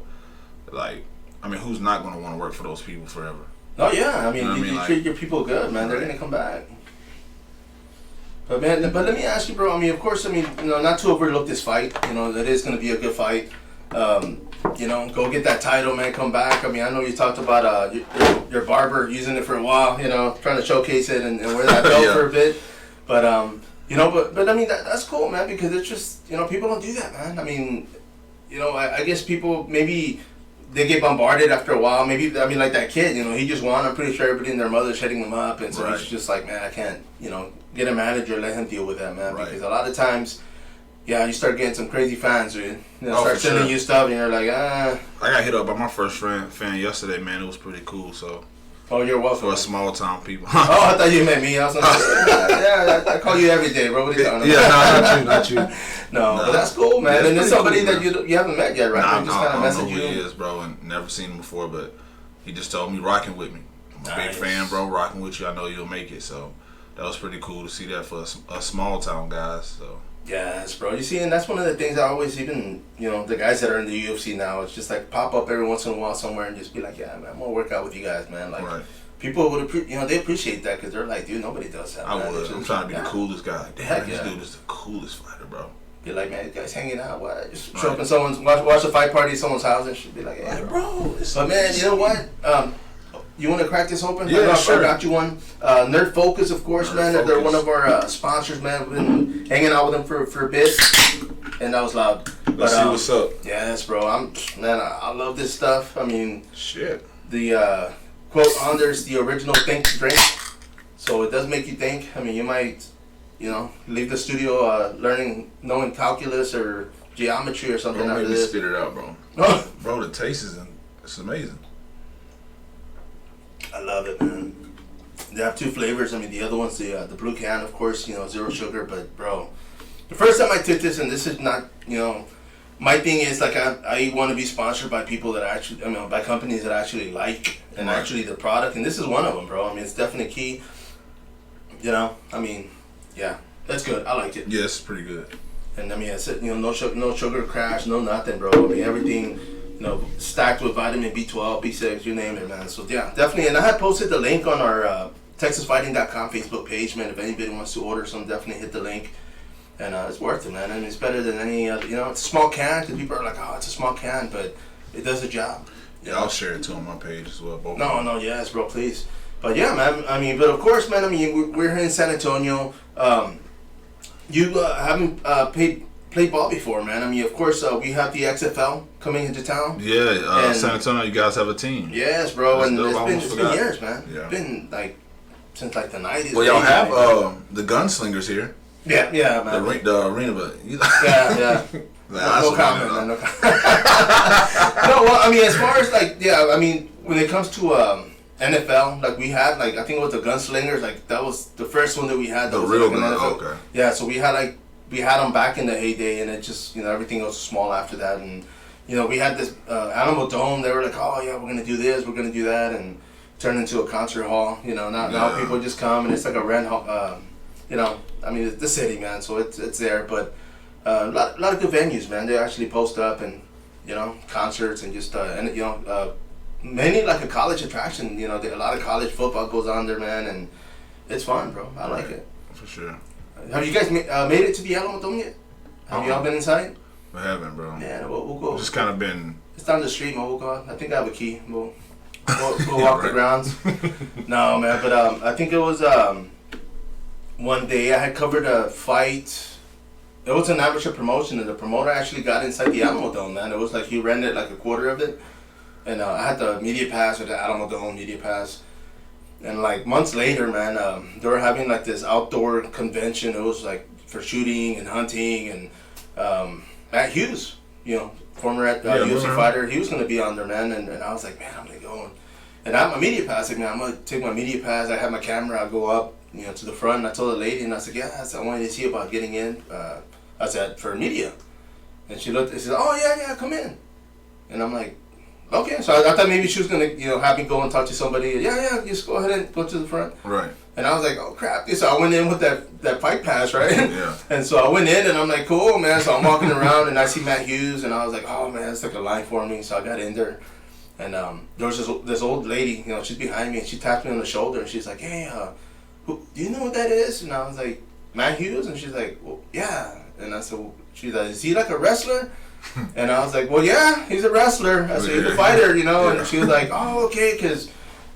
Like, I mean, who's not going to want to work for those people forever? Oh yeah, I mean, you treat your people good, man. They're gonna come back. But man, let me ask you, bro. I mean, of course, I mean, not to overlook this fight. It is going to be a good fight. Go get that title, man. Come back. I mean, I know you talked about your barber using it for a while. Trying to showcase it and wear that belt for a bit. But but I mean, that's cool, man. Because it's just people don't do that, man. I mean, I guess people maybe they get bombarded after a while. Maybe I mean, like that kid. He just won. I'm pretty sure everybody and their mother's hitting him up, and so he's just like, man, I can't. Get a manager, let him deal with that, man. Right. Because a lot of times, you start getting some crazy fans, dude. Start sending you stuff, and you're like, I got hit up by my first fan yesterday, man. It was pretty cool, so. Oh, you're welcome. For a small town people. Oh, I thought you meant me. I was like, I call you every day, bro. What are you talking about? Yeah, not you. No, but that's cool, man. And it's somebody cool, that you haven't met yet, right? Nah, I don't know who he is, bro, and never seen him before, but he just told me rocking with me. I'm a big fan, bro. Rocking with you. I know you'll make it, so. That was pretty cool to see that for a small town guys. So yes, bro. You see, and that's one of the things I always even the guys that are in the UFC now. It's just like pop up every once in a while somewhere and just be like, yeah, man, I'm gonna work out with you guys, man. Like people would they appreciate that because they're like, dude, nobody does that. I would. I'm trying to be the coolest guy. Damn, this dude is the coolest fighter, bro. Be like, man, you guys hanging out. What? Just show up in someone's watch a fight party at someone's house and should be like, hey, bro. But man, you know what? You want to crack this open? Yeah, sure. I got you one. Nerd Focus, of course, man. They're one of our sponsors, man. We've been hanging out with them for a bit, and that was loud. Let's see what's up. Yes, bro. I love this stuff. I mean, shit. The quote on there's the original think drink, so it does make you think. I mean, you might, leave the studio knowing calculus or geometry or something after this. Spit it out, bro. Bro, the taste it's amazing. I love it, man. They have two flavors. I mean, the other one's the blue can, of course, 0 sugar. But, bro, the first time I took this, and this is not, my thing is, like, I want to be sponsored by people that by companies that I actually like and actually the product. And this is one of them, bro. I mean, it's definitely key. I mean, yeah, that's good. I like it. Yeah, it's pretty good. And, I mean, I said, no sugar crash, no nothing, bro. I mean, everything... stacked with vitamin B12, B6, you name it, man. So, yeah, definitely. And I had posted the link on our TexasFighting.com Facebook page, man. If anybody wants to order some, definitely hit the link. And it's worth it, man. I mean, it's better than any other, it's a small can. Because people are like, oh, it's a small can, but it does the job. Yeah, I'll share it too on my page as well. No, yes, bro, please. But, yeah, man. I mean, but of course, man, I mean, we're here in San Antonio. You haven't played ball before, man. I mean, of course, we have the XFL coming into town. Yeah, San Antonio, you guys have a team. Yes, bro, That's and dope. it's been years, man. Yeah. It's been like since like the 90s. Well, y'all have the gunslingers here. Yeah, man. The arena, but yeah. No comment, man. No comment. No, well, I mean, as far as like, I mean, when it comes to NFL, like we had, like I think it was the gunslingers, like that was the first one that we had. That the was real like gun. NFL. Okay. Yeah, so we had them back in the heyday, and it just everything was small after that, and we had this Animal Dome. They were like, oh yeah, we're gonna do this, we're gonna do that, and turned into a concert hall. Now people just come and it's like a rent hall. I mean, it's the city, man, so it's there, but a lot of good venues, man. They actually post up and concerts and just mainly like a college attraction. A lot of college football goes on there, man, and it's fun, bro. I like it for sure. Have you guys made it to the Alamo Dome yet? Have you all been inside? We haven't, bro. Yeah, we'll go. Just kind of been. It's down the street, man. We'll go. I think I have a key. We'll walk the grounds. No, man, but I think it was one day I had covered a fight. It was an amateur promotion, and the promoter actually got inside the Alamo Dome, man. It was like he rented like a quarter of it, and I had the media pass or the Alamo Dome media pass. And like months later, man, they were having like this outdoor convention. It was like for shooting and hunting, and Matt Hughes, former UFC fighter, he was gonna be on there, man. And I was like, man, I'm gonna go. And I have my media pass. Like, man, I'm gonna take my media pass. I have my camera. I go up, to the front. And I told the lady, and I said, yeah, I wanted to see about getting in. I said for media, and she looked. And she said, oh yeah, come in. And I'm like, okay, so I thought maybe she was gonna, have me go and talk to somebody. Yeah, just go ahead and go to the front. Right. And I was like, oh crap! So I went in with that fight pass, right? Yeah. And so I went in, and I'm like, cool, man. So I'm walking around, and I see Matt Hughes, and I was like, oh man, it's like a line for me. So I got in there, and there was this old lady, she's behind me, and she tapped me on the shoulder, and she's like, hey, do you know what that is? And I was like, Matt Hughes, and she's like, well, yeah. And I said, well, she's like, is he like a wrestler? And I was like, well, yeah, he's a wrestler. I said, he's a fighter, And she was like, oh, okay, because,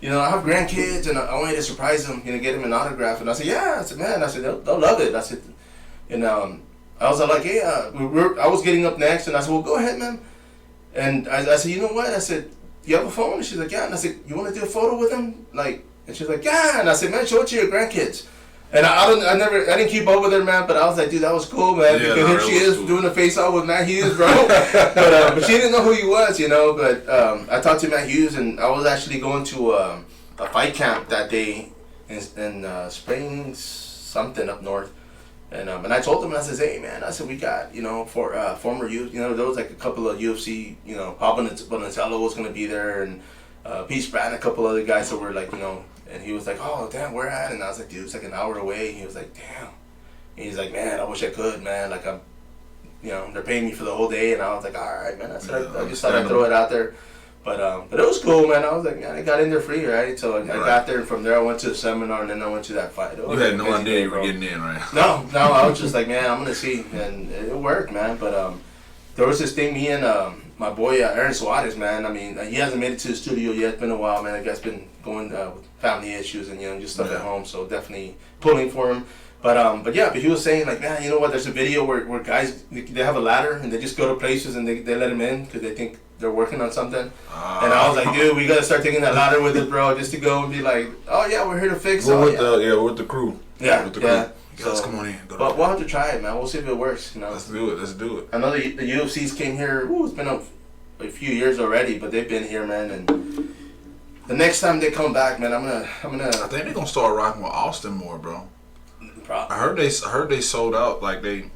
I have grandkids, and I wanted to surprise them, get them an autograph. And I said, yeah. I said, man, they'll love it. I said, and I was like, hey, I was getting up next, and I said, well, go ahead, man. And I said, you know what? I said, you have a phone? And she's like, yeah. And I said, you want to do a photo with him? And she's like, yeah. And I said, man, show it to your grandkids. And I didn't keep up with her, man, but I was like, dude, that was cool, man, because here she is doing a face-off with Matt Hughes, bro. but she didn't know who he was, but I talked to Matt Hughes, and I was actually going to a fight camp that day in Springs, something up north, and I told him, I said, hey, man, I said, we got, former youth, there was like a couple of UFC, Paul Bonatello was going to be there, and Pete Spratt and a couple other guys that were like, and he was like, oh, damn, where at? And I was like, dude, it's like an hour away. He was like, damn. And he's like, man, I wish I could, man. Like, I'm, they're paying me for the whole day. And I was like, all right, man. I said, I just thought I'd throw it out there. But it was cool, man. I was like, man, I got in there free, right? So I got there, and from there I went to the seminar, and then I went to that fight. You had no idea you were getting in, right? No, I was just like, man, I'm going to see. And it worked, man. But there was this thing, me and my boy, Aaron Suarez, man. I mean, he hasn't made it to the studio yet. It's been a while, man. The guy's been going with family issues and, just stuck at home. So definitely pulling for him. But he was saying, like, man, you know what? There's a video where guys, they have a ladder and they just go to places and they let them in because they think they're working on something. And I was like, dude, we got to start taking that ladder with us, bro, just to go and be like, oh, yeah, we're here to fix it. We're with the crew. Yeah, with the crew. Yeah. Guys, come on in. But we'll have to try it, man. We'll see if it works. Let's do it. I know the UFCs came here. It's been a few years already, but they've been here, man. And the next time they come back, man, I'm gonna. I think they're gonna start rocking with Austin more, bro. I heard they sold out. Like they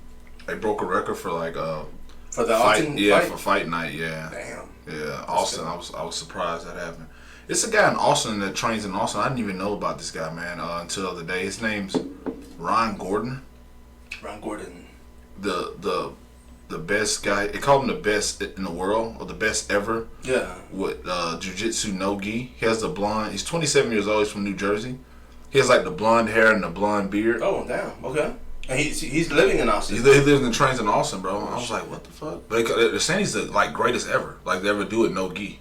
broke a record for like for the fight, Austin fight? For fight night. Yeah. Damn. Yeah, Austin. I was surprised that happened. It's a guy in Austin that trains in Austin. I didn't even know about this guy, man, until the other day. His name's Ron Gordon. Ron Gordon. The best guy. They call him the best in the world or the best ever. Yeah. With jiu-jitsu no-gi. He has the blonde. He's 27 years old. He's from New Jersey. He has like the blonde hair and the blonde beard. Oh damn. Okay. And he's living in Austin. He lives and trains in Austin, bro. I was like, what the fuck? They're saying he's the greatest ever. Like they ever do it no-gi.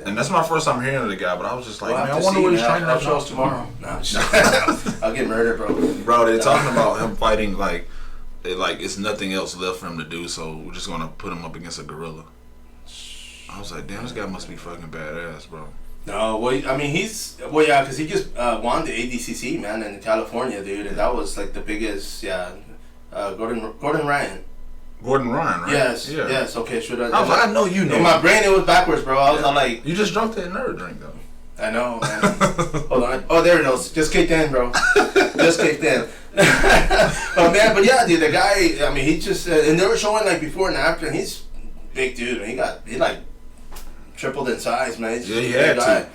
And that's my first time hearing of the guy, but I was just like, Well, man, I wonder what he's training I'll at. show us tomorrow. No, I'll get murdered, bro. Bro, they're talking about him fighting like it's nothing else left for him to do, so we're just gonna put him up against a gorilla. I was like, damn, this guy must be fucking badass, bro. No, well, I mean, because he just won the ADCC, man, in California, dude, and that was like the biggest, Gordon Ryan. Gordon Ryan, right? Yes, okay, should I? I was like, I know you know. In my brain, it was backwards, bro. I was like... You just drunk that nerd drink, though. I know, man. Hold on. Oh, there it goes. Just kicked in, bro. Just kicked in. Oh, man, but yeah, dude, the guy, I mean, he just... and they were showing, like, before and after, and he's big dude, man. He like, tripled in size, man. He's he had to.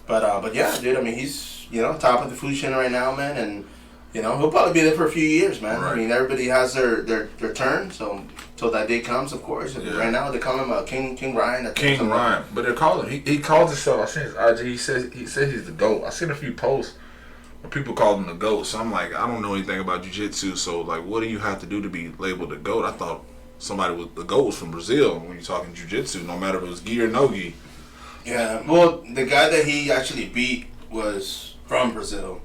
But yeah, dude, I mean, he's, top of the food chain right now, man, and... he'll probably be there for a few years, man. Right. I mean, everybody has their turn, so till that day comes, of course. Yeah. Right now, they call him King Ryan. King Ryan, but they're calling him. He calls himself. I seen his IG. He says he's the GOAT. I seen a few posts where people call him the GOAT. So I'm like, I don't know anything about jiu-jitsu. So like, what do you have to do to be labeled the GOAT? I thought the GOAT was from Brazil when you're talking jiu-jitsu, no matter if it was gi or no gi. Yeah, well, the guy that he actually beat was from Brazil,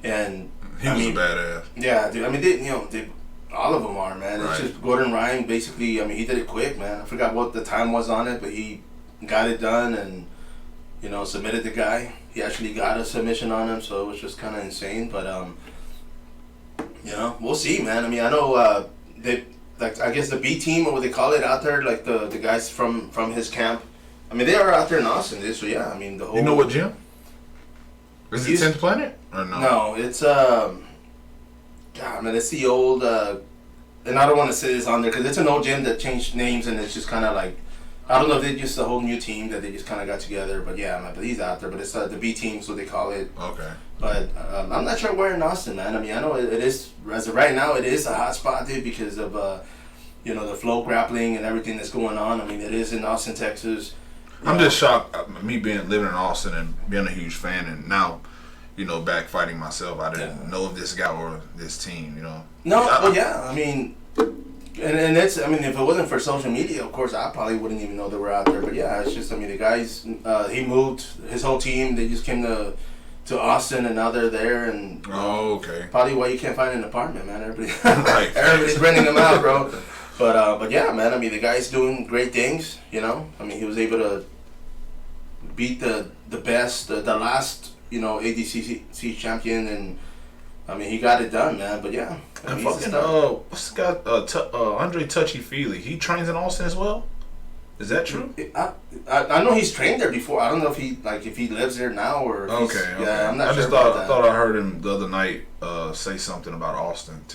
and. He was a badass. Yeah, dude. I mean, all of them are, man. It's just Gordon Ryan. Basically, I mean, he did it quick, man. I forgot what the time was on it, but he got it done and submitted the guy. He actually got a submission on him, so it was just kind of insane. But we'll see, man. I mean, I know I guess the B team or what they call it out there, like the guys from his camp. I mean, they are out there in Austin, dude. So yeah, I mean the whole. You know what gym? Is it 10th Planet or no? No, it's God, man, it's the old and I don't want to say this on there because it's an old gym that changed names and it's just kind of like I don't know if they just a whole new team that they just kind of got together, but yeah, man, but he's out there, but it's the B team, so they call it. Okay. But I'm not sure where in Austin, man. I mean, I know it is as of right now, it is a hot spot, dude, because of the flow grappling and everything that's going on. I mean, it is in Austin, Texas. I'm just shocked. Me living in Austin and being a huge fan, and now, back fighting myself. I didn't know of this guy or this team. No, I mean, and it's. I mean, if it wasn't for social media, of course, I probably wouldn't even know they were out there. But yeah, it's just. I mean, the guys. He moved his whole team. They just came to Austin, and now they're there. And oh, okay. Probably why you can't find an apartment, man. Everybody's renting them out, bro. But yeah, man. I mean, the guy's doing great things. I mean, he was able to beat the best, the last, ADCC champion, and I mean, he got it done, man. But yeah, I mean, fucking what's the guy? Andre Touchy Feely. He trains in Austin as well. Is that true? I know he's trained there before. I don't know if he lives there now or. Okay. Yeah, I'm not I sure. just thought I heard him the other night say something about Austin.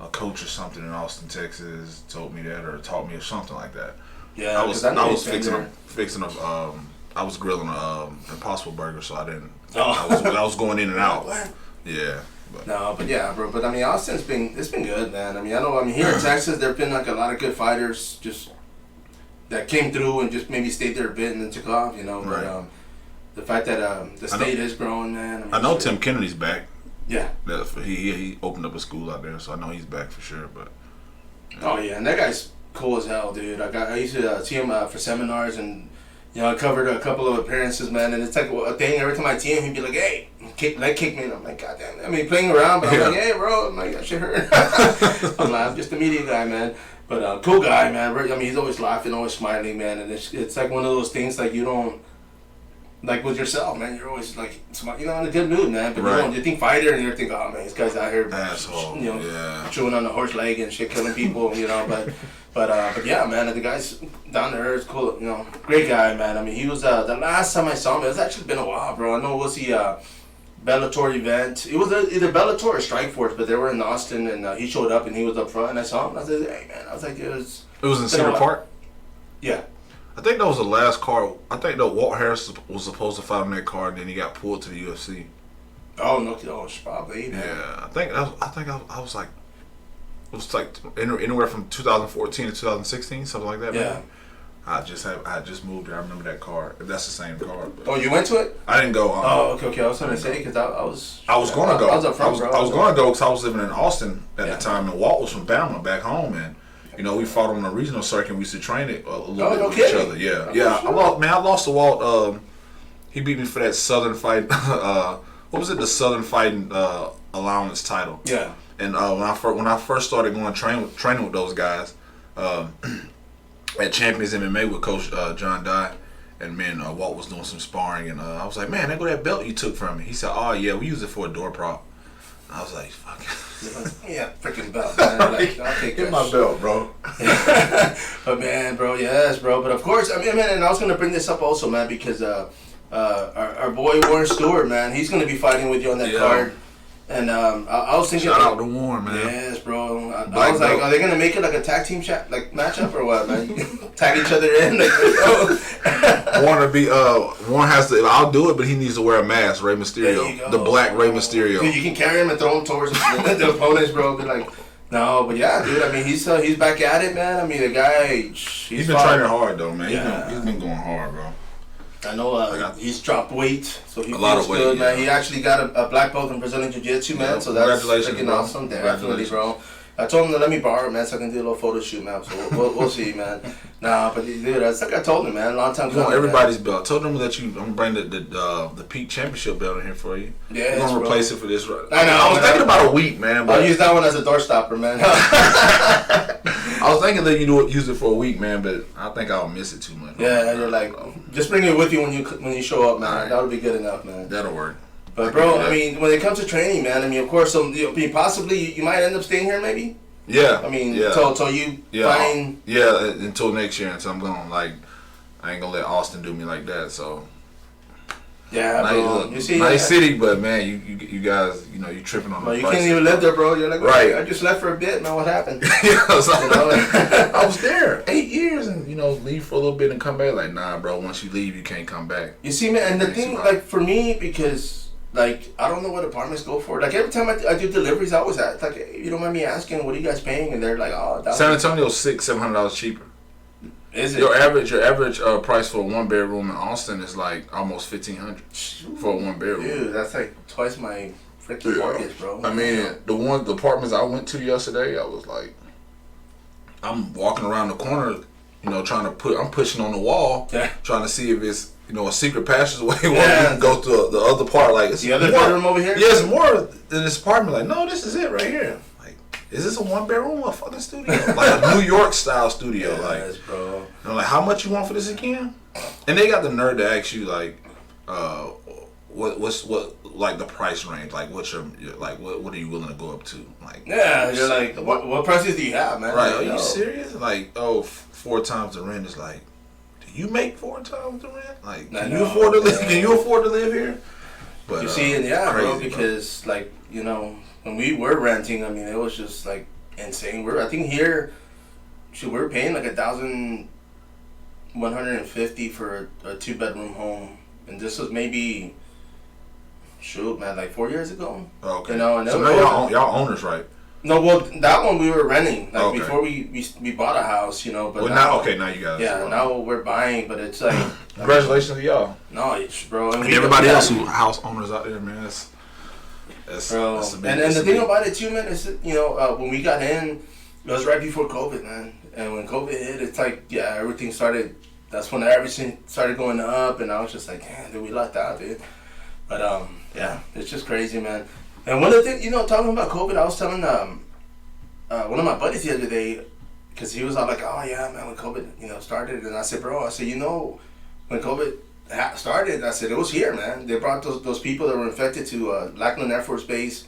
A coach or something in Austin, Texas, told me that or taught me or something like that. Yeah, I was fixing a I was grilling a Impossible Burger, so I didn't. Oh. I was going in and out. What? Yeah. But. No, but yeah, bro. But I mean, Austin's been good, man. I mean, here in Texas, there've been like a lot of good fighters just that came through and just maybe stayed there a bit and then took off, Right. But the fact that the state is growing, man. I know Tim Kennedy's back. Yeah. He opened up a school out there, so I know he's back for sure. But. Oh yeah, and that guy's cool as hell, dude. I used to see him for seminars, and I covered a couple of appearances, man. And it's like a thing every time I see him, he'd be like, "Hey, kick me," and I'm like, "God damn it!" I mean, playing around, but I'm like, "Hey, bro," I'm like, "That shit hurt." I'm just a media guy, man. But cool guy, man. I mean, he's always laughing, always smiling, man. And it's like one of those things like you don't. Like with yourself, man, you're always like, in a good mood, man. But you think fighter, and you're thinking, oh man, this guy's out here, chewing on the horse leg and shit, killing people, But yeah, man, the guy's down there is cool, great guy, man. I mean, he was the last time I saw him. It's actually been a while, bro. I know it was the Bellator event. It was either Bellator or Strikeforce, but they were in Austin, and he showed up and he was up front, and I saw him. And I said, hey, man, I was like, it was in Cedar Park. Yeah. I think that was the last card. I think that Walt Harris was supposed to fight on that card, and then he got pulled to the UFC. Oh no, probably. Man. Yeah, I was like, it was like anywhere from 2014 to 2016, something like that. Yeah. Man. I just moved there. I remember that card. If that's the same card. But oh, you went to it? I didn't go. Okay. I was trying to say because I was going to go. I was up front, bro. I was going to go because I was living in Austin at the time, and Walt was from Bama back home, and You know, we fought on the regional circuit. We used to train it a little bit with each kidding. other. Yeah. I lost to Walt. He beat me for that Southern fight. What was it? The Southern Fighting Allowance title. Yeah. And when I first started going training with those guys, at Champions MMA with Coach John Dye, and Walt was doing some sparring, and I was like, man, that go that belt you took from me. He said, oh yeah, we use it for a door prop. I was like, fuck. Yeah, freaking belt, man. Like, I'll take Get my belt, bro. But man, bro, yes, bro. But of course, I mean, man, and I was gonna bring this up also, man, because our boy Warren Stewart, man, he's gonna be fighting with you on that card. And I was thinking, shout out to Warren, man. Yes, bro. I was like, are they gonna make it like a tag team matchup or what, man? Tag each other in. Warren has to. I'll do it, but he needs to wear a mask. Rey Mysterio, the black Rey Mysterio. Dude, you can carry him and throw him towards the opponents, bro. Be like, no, but yeah, dude. I mean, he's back at it, man. I mean, the guy, he's been training hard though, man. Yeah. He's been going hard, bro. I know he's dropped weight, so he feels good, yeah. man. He actually got a black belt in Brazilian Jiu-Jitsu, man. So that's freaking awesome. Definitely, bro. I told him to let me borrow it, man, so I can do a little photo shoot, man. So we'll see, man. Nah, but dude, that's like I told him, man. A long time ago. Everybody's belt. I told him that I'm gonna bring the Peak Championship belt in here for you. Yeah, we're gonna replace it for this. Right? I know. I was thinking about a week, man. But I'll use that one as a door stopper, man. I was thinking that use it for a week, man, but I think I'll miss it too much. Yeah, you're like, just bring it with you when you show up, man. Right. That'll be good enough, man. That'll work. But bro, I mean, when it comes to training, man, I mean, of course, possibly you might end up staying here, maybe. Yeah. I mean, yeah. till you find. Yeah, until next year, until I'm gone. Like, I ain't gonna let Austin do me like that. So. Yeah, bro. You see, nice city, but man, you guys, you tripping on the prices. You can't even live there, bro. You're like, right. I just left for a bit, man. What happened? I was there 8 years, and leave for a little bit and come back. Like, nah, bro. Once you leave, you can't come back. You see, man, and the thing, like for me, because like I don't know what apartments go for. Like every time I do deliveries, I always ask, like, hey, you don't mind me asking, what are you guys paying? And they're like, oh, San Antonio's $600-700 cheaper. Is it? Your average price for a 1-bedroom in Austin is like almost $1,500 for a 1-bedroom. Dude, that's like twice my freaking mortgage, bro. I mean, the apartments I went to yesterday, I was like, I'm walking around the corner, I'm pushing on the wall, trying to see if it's a secret passageway where we can go to the other part. Like, it's the other bedroom over here. Yeah, it's more than this apartment. Like, no, this is it right here. Is this a 1-bedroom or a fucking studio? Like a New York style studio. Yes, bro. And I'm like, how much you want for this again? And they got the nerve to ask you like, what's like the price range? Like, what's your like what are you willing to go up to? Like, you're like, what prices do you have, man? Right? Are you serious? Like, 4 times the rent is like, do you make 4 times the rent? Like, can you afford to live? Can you afford to live here? But you see, crazy, bro, because bro. like when we were renting, I mean, it was just like insane. I think here, we were paying like $1,150 for a 2-bedroom home, and this was maybe, like 4 years ago. Okay. And so now y'all owners, right? No, well, that one we were renting before we bought a house, but now you guys. Yeah, now we're buying, but it's like congratulations to y'all. No, bro, and everybody else who house owners out there, man. That's a big, and the thing about it too, man, is that, when we got in, it was right before COVID, man. And when COVID hit, it's like everything started. That's when everything started going up, and I was just like, damn, dude, we lucked out, dude. But it's just crazy, man. And one of the things, talking about COVID, I was telling one of my buddies the other day, because he was all like, oh yeah, man, when COVID started, and I said, bro, when COVID started, I said, it was here, man. They brought those people that were infected to Lackland Air Force Base.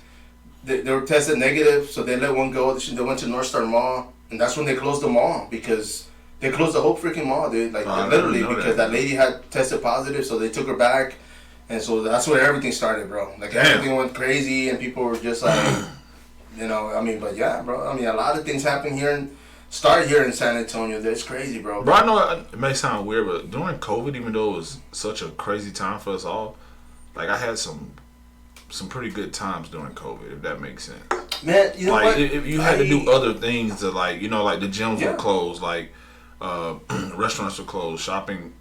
They were tested negative, so they let one go. They went to North Star Mall, and that's when they closed the mall, because they closed the whole freaking mall, dude. Like, literally, because that lady had tested positive, so they took her back. And so that's where everything started, bro. Like, everything went crazy, and people were just like, but yeah, bro. I mean, a lot of things happen here start here in San Antonio. That's crazy, bro. Bro, I know it may sound weird, but during COVID, even though it was such a crazy time for us all, like, I had some pretty good times during COVID, if that makes sense. Man, you know like, what? If you had to do other things to, like, like the gyms were closed, like, restaurants were closed, shopping,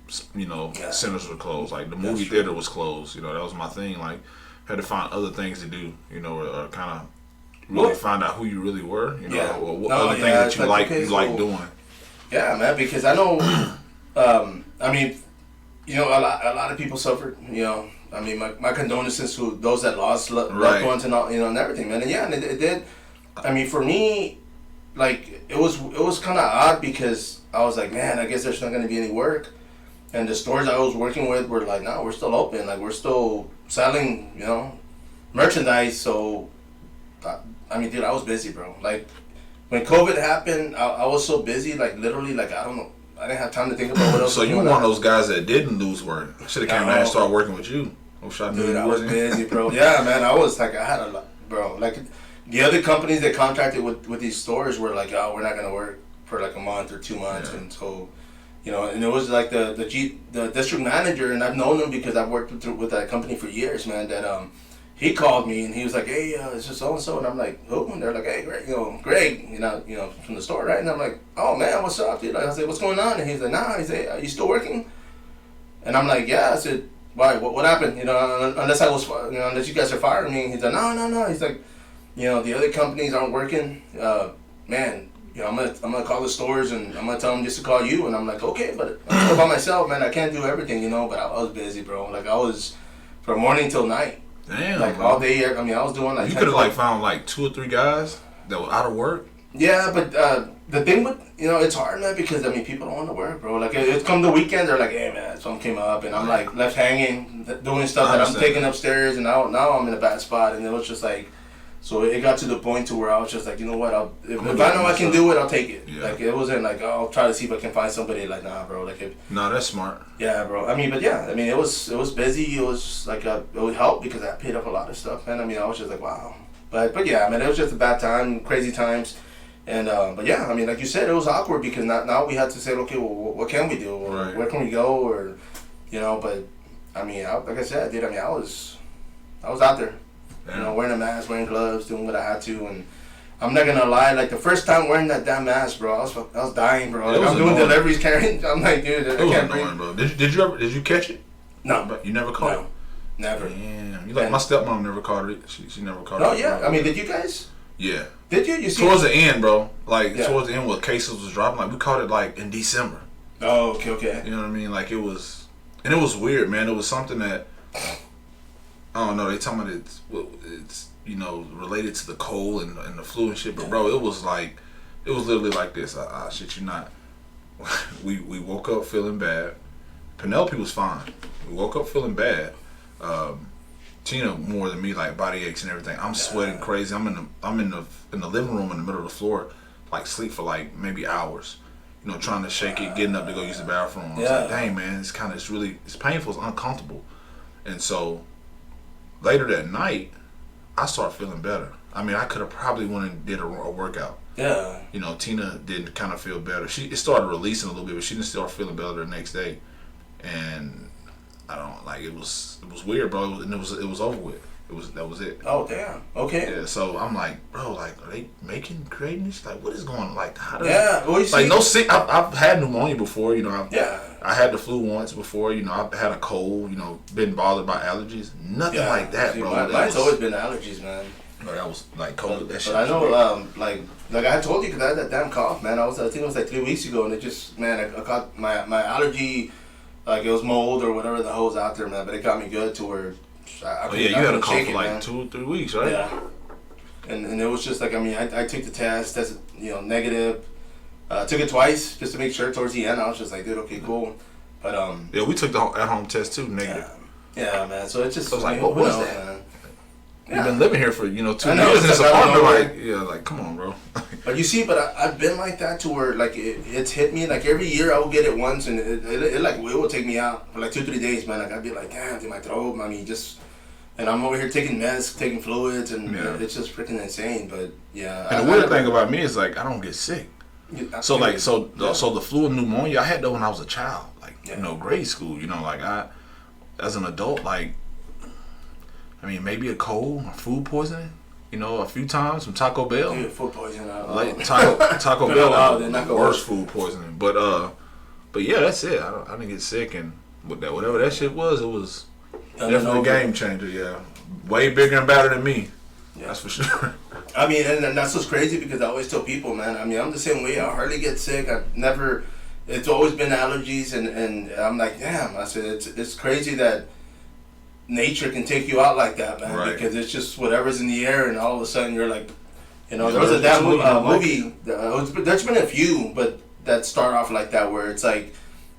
centers were closed, like the movie theater was closed. That was my thing. Like, had to find other things to do, or kind of really find out who you really were, you know, or what other things that you like doing. Yeah, man, because I know, I mean, you know, a lot of people suffered, you know. I mean, my condolences to those that lost loved ones and all, you know, and everything, man. And yeah, and it did. I mean, for me, like it was kind of odd because I was like, man, I guess there's not going to be any work, and the stores I was working with were like, no, we're still open, like we're still selling, you know, merchandise. So, I mean, dude, I was busy, bro. Like when COVID happened, I was so busy, like literally, like I don't know. I didn't have time to think about what else. So you were one of those guys that didn't lose work. I should have came down and started working with you. Dude, I was busy, bro. Yeah, man, I was like, I had a lot, bro. Like the other companies that contracted with these stores were like, oh, we're not gonna work for like a month or 2 months, and so, you know, and it was like the district manager, and I've known him because I've worked with that company for years, man. That he called me and he was like, hey, it's just so and so, and I'm like, who? And they're like, hey, Greg, you know, from the store, right? And I'm like, oh man, what's up, dude? I was like, what's going on? And he's like, nah. He's like, are you still working? And I'm like, yeah. I said, why? What happened? You know, unless you guys are firing me. He's like, no. He's like, you know, the other companies aren't working. Man, you know, I'm gonna call the stores and I'm gonna tell them just to call you. And I'm like, okay, but I'm still by myself, man. I can't do everything, you know. But I was busy, bro. Like I was from morning till night. Damn. Like all day. I mean, I was doing like. You could have like found like 2 or 3 guys that were out of work. Yeah, but the thing with, you know, it's hard, man, because I mean people don't want to work, bro. Like it come the weekend, they're like, hey man, something came up, and I'm like left hanging, doing stuff that I'm taking upstairs, and now I'm in a bad spot, and it was just like, so it got to the point to where I was just like, you know what, if I know I can do it, I'll take it. Yeah. Like it wasn't like, oh, I'll try to see if I can find somebody. Like, nah, bro. Like that's smart. Yeah, bro. I mean, but yeah, I mean it was busy. It was like it would help because I paid up a lot of stuff, man. I mean, I was just like, wow. But yeah, I mean, it was just a bad time, crazy times. And but yeah, I mean, like you said, it was awkward because now we had to say, okay, well, what can we do? Or where can we go? Or, you know, but I mean, like I said, dude, I mean, I was out there, you know, wearing a mask, wearing gloves, doing what I had to, and I'm not gonna lie, like the first time wearing that damn mask, bro, I was dying, bro. Like, I'm doing deliveries, carrying. I'm like, dude, I can't breathe, bro. Did you catch it? No, you never caught it. Never. Damn, you like my stepmom never caught it. She never caught it. Oh yeah, I mean, did you guys? Yeah. Did you? You see towards the end, bro. Like towards the end, when cases was dropping, like we caught it like in December. Oh, okay. You know what I mean? Like it was weird, man. It was something that I don't know. They talking about it's you know related to the cold and the flu and shit. But bro, it was literally like this. I shit you not. We woke up feeling bad. Penelope was fine. We woke up feeling bad. Tina more than me, like body aches and everything. I'm sweating crazy. I'm in the living room in the middle of the floor, like sleep for like maybe hours. You know, trying to shake it, getting up to go use the bathroom. I was like, dang man, it's painful, it's uncomfortable. And so later that night, I started feeling better. I mean, I could have probably went and did a workout. Yeah. You know, Tina did kind of feel better. It started releasing a little bit, but she didn't start feeling better the next day. And I don't like it was weird, bro, and it was over with. That was it. Oh damn. Okay. Yeah. So I'm like, bro, like, are they creating this? Like, what is going on? Like, how does well, you see, like no sick? I've had pneumonia before. You know. I had the flu once before. You know, I've had a cold. You know, been bothered by allergies. Nothing like that, see, bro. Mine's always been allergies, man. Bro, that was like cold. That shit. But I know, like I told you, because I had that damn cough, man. I think it was like 3 weeks ago, and it just, man, I caught my allergy. Like it was mold or whatever the hell's out there, man. But it got me good to where you had a cough for like man. 2 or 3 weeks, right? Yeah. And it was just like, I mean, I took the test, tested, you know, negative. Took it twice just to make sure. Towards the end, I was just like, dude, okay, cool. But yeah, we took the at-home test too, negative. Yeah, man. So it's just, I was like, what was that? Man? You've been living here for 2 years in this this apartment, like come on, bro. But you see, I've been like that to where like it's hit me. Like every year I will get it once, and it will take me out for like 2-3 days, man. Like I'd be like, damn, dude, my throat. I mean, and I'm over here taking meds, taking fluids, and it's just freaking insane. But yeah. And the weird thing about me is like I don't get sick. So the flu and pneumonia I had that when I was a child, like you know, grade school. You know, like as an adult, like. I mean, maybe a cold, or food poisoning. You know, a few times from Taco Bell. Yeah, food poisoning. Taco Bell was the worst food poisoning. But yeah, that's it. I didn't get sick, and whatever that shit was, it was definitely a game changer. Yeah, way bigger and better than me. That's for sure. I mean, and that's what's crazy because I always tell people, man. I mean, I'm the same way. I hardly get sick. I've never. It's always been allergies, and I'm like, damn. I said it's crazy that nature can take you out like that, man. Right. Because it's just whatever's in the air, and all of a sudden you're like, there was a damn movie. There's been a few, but that start off like that where it's like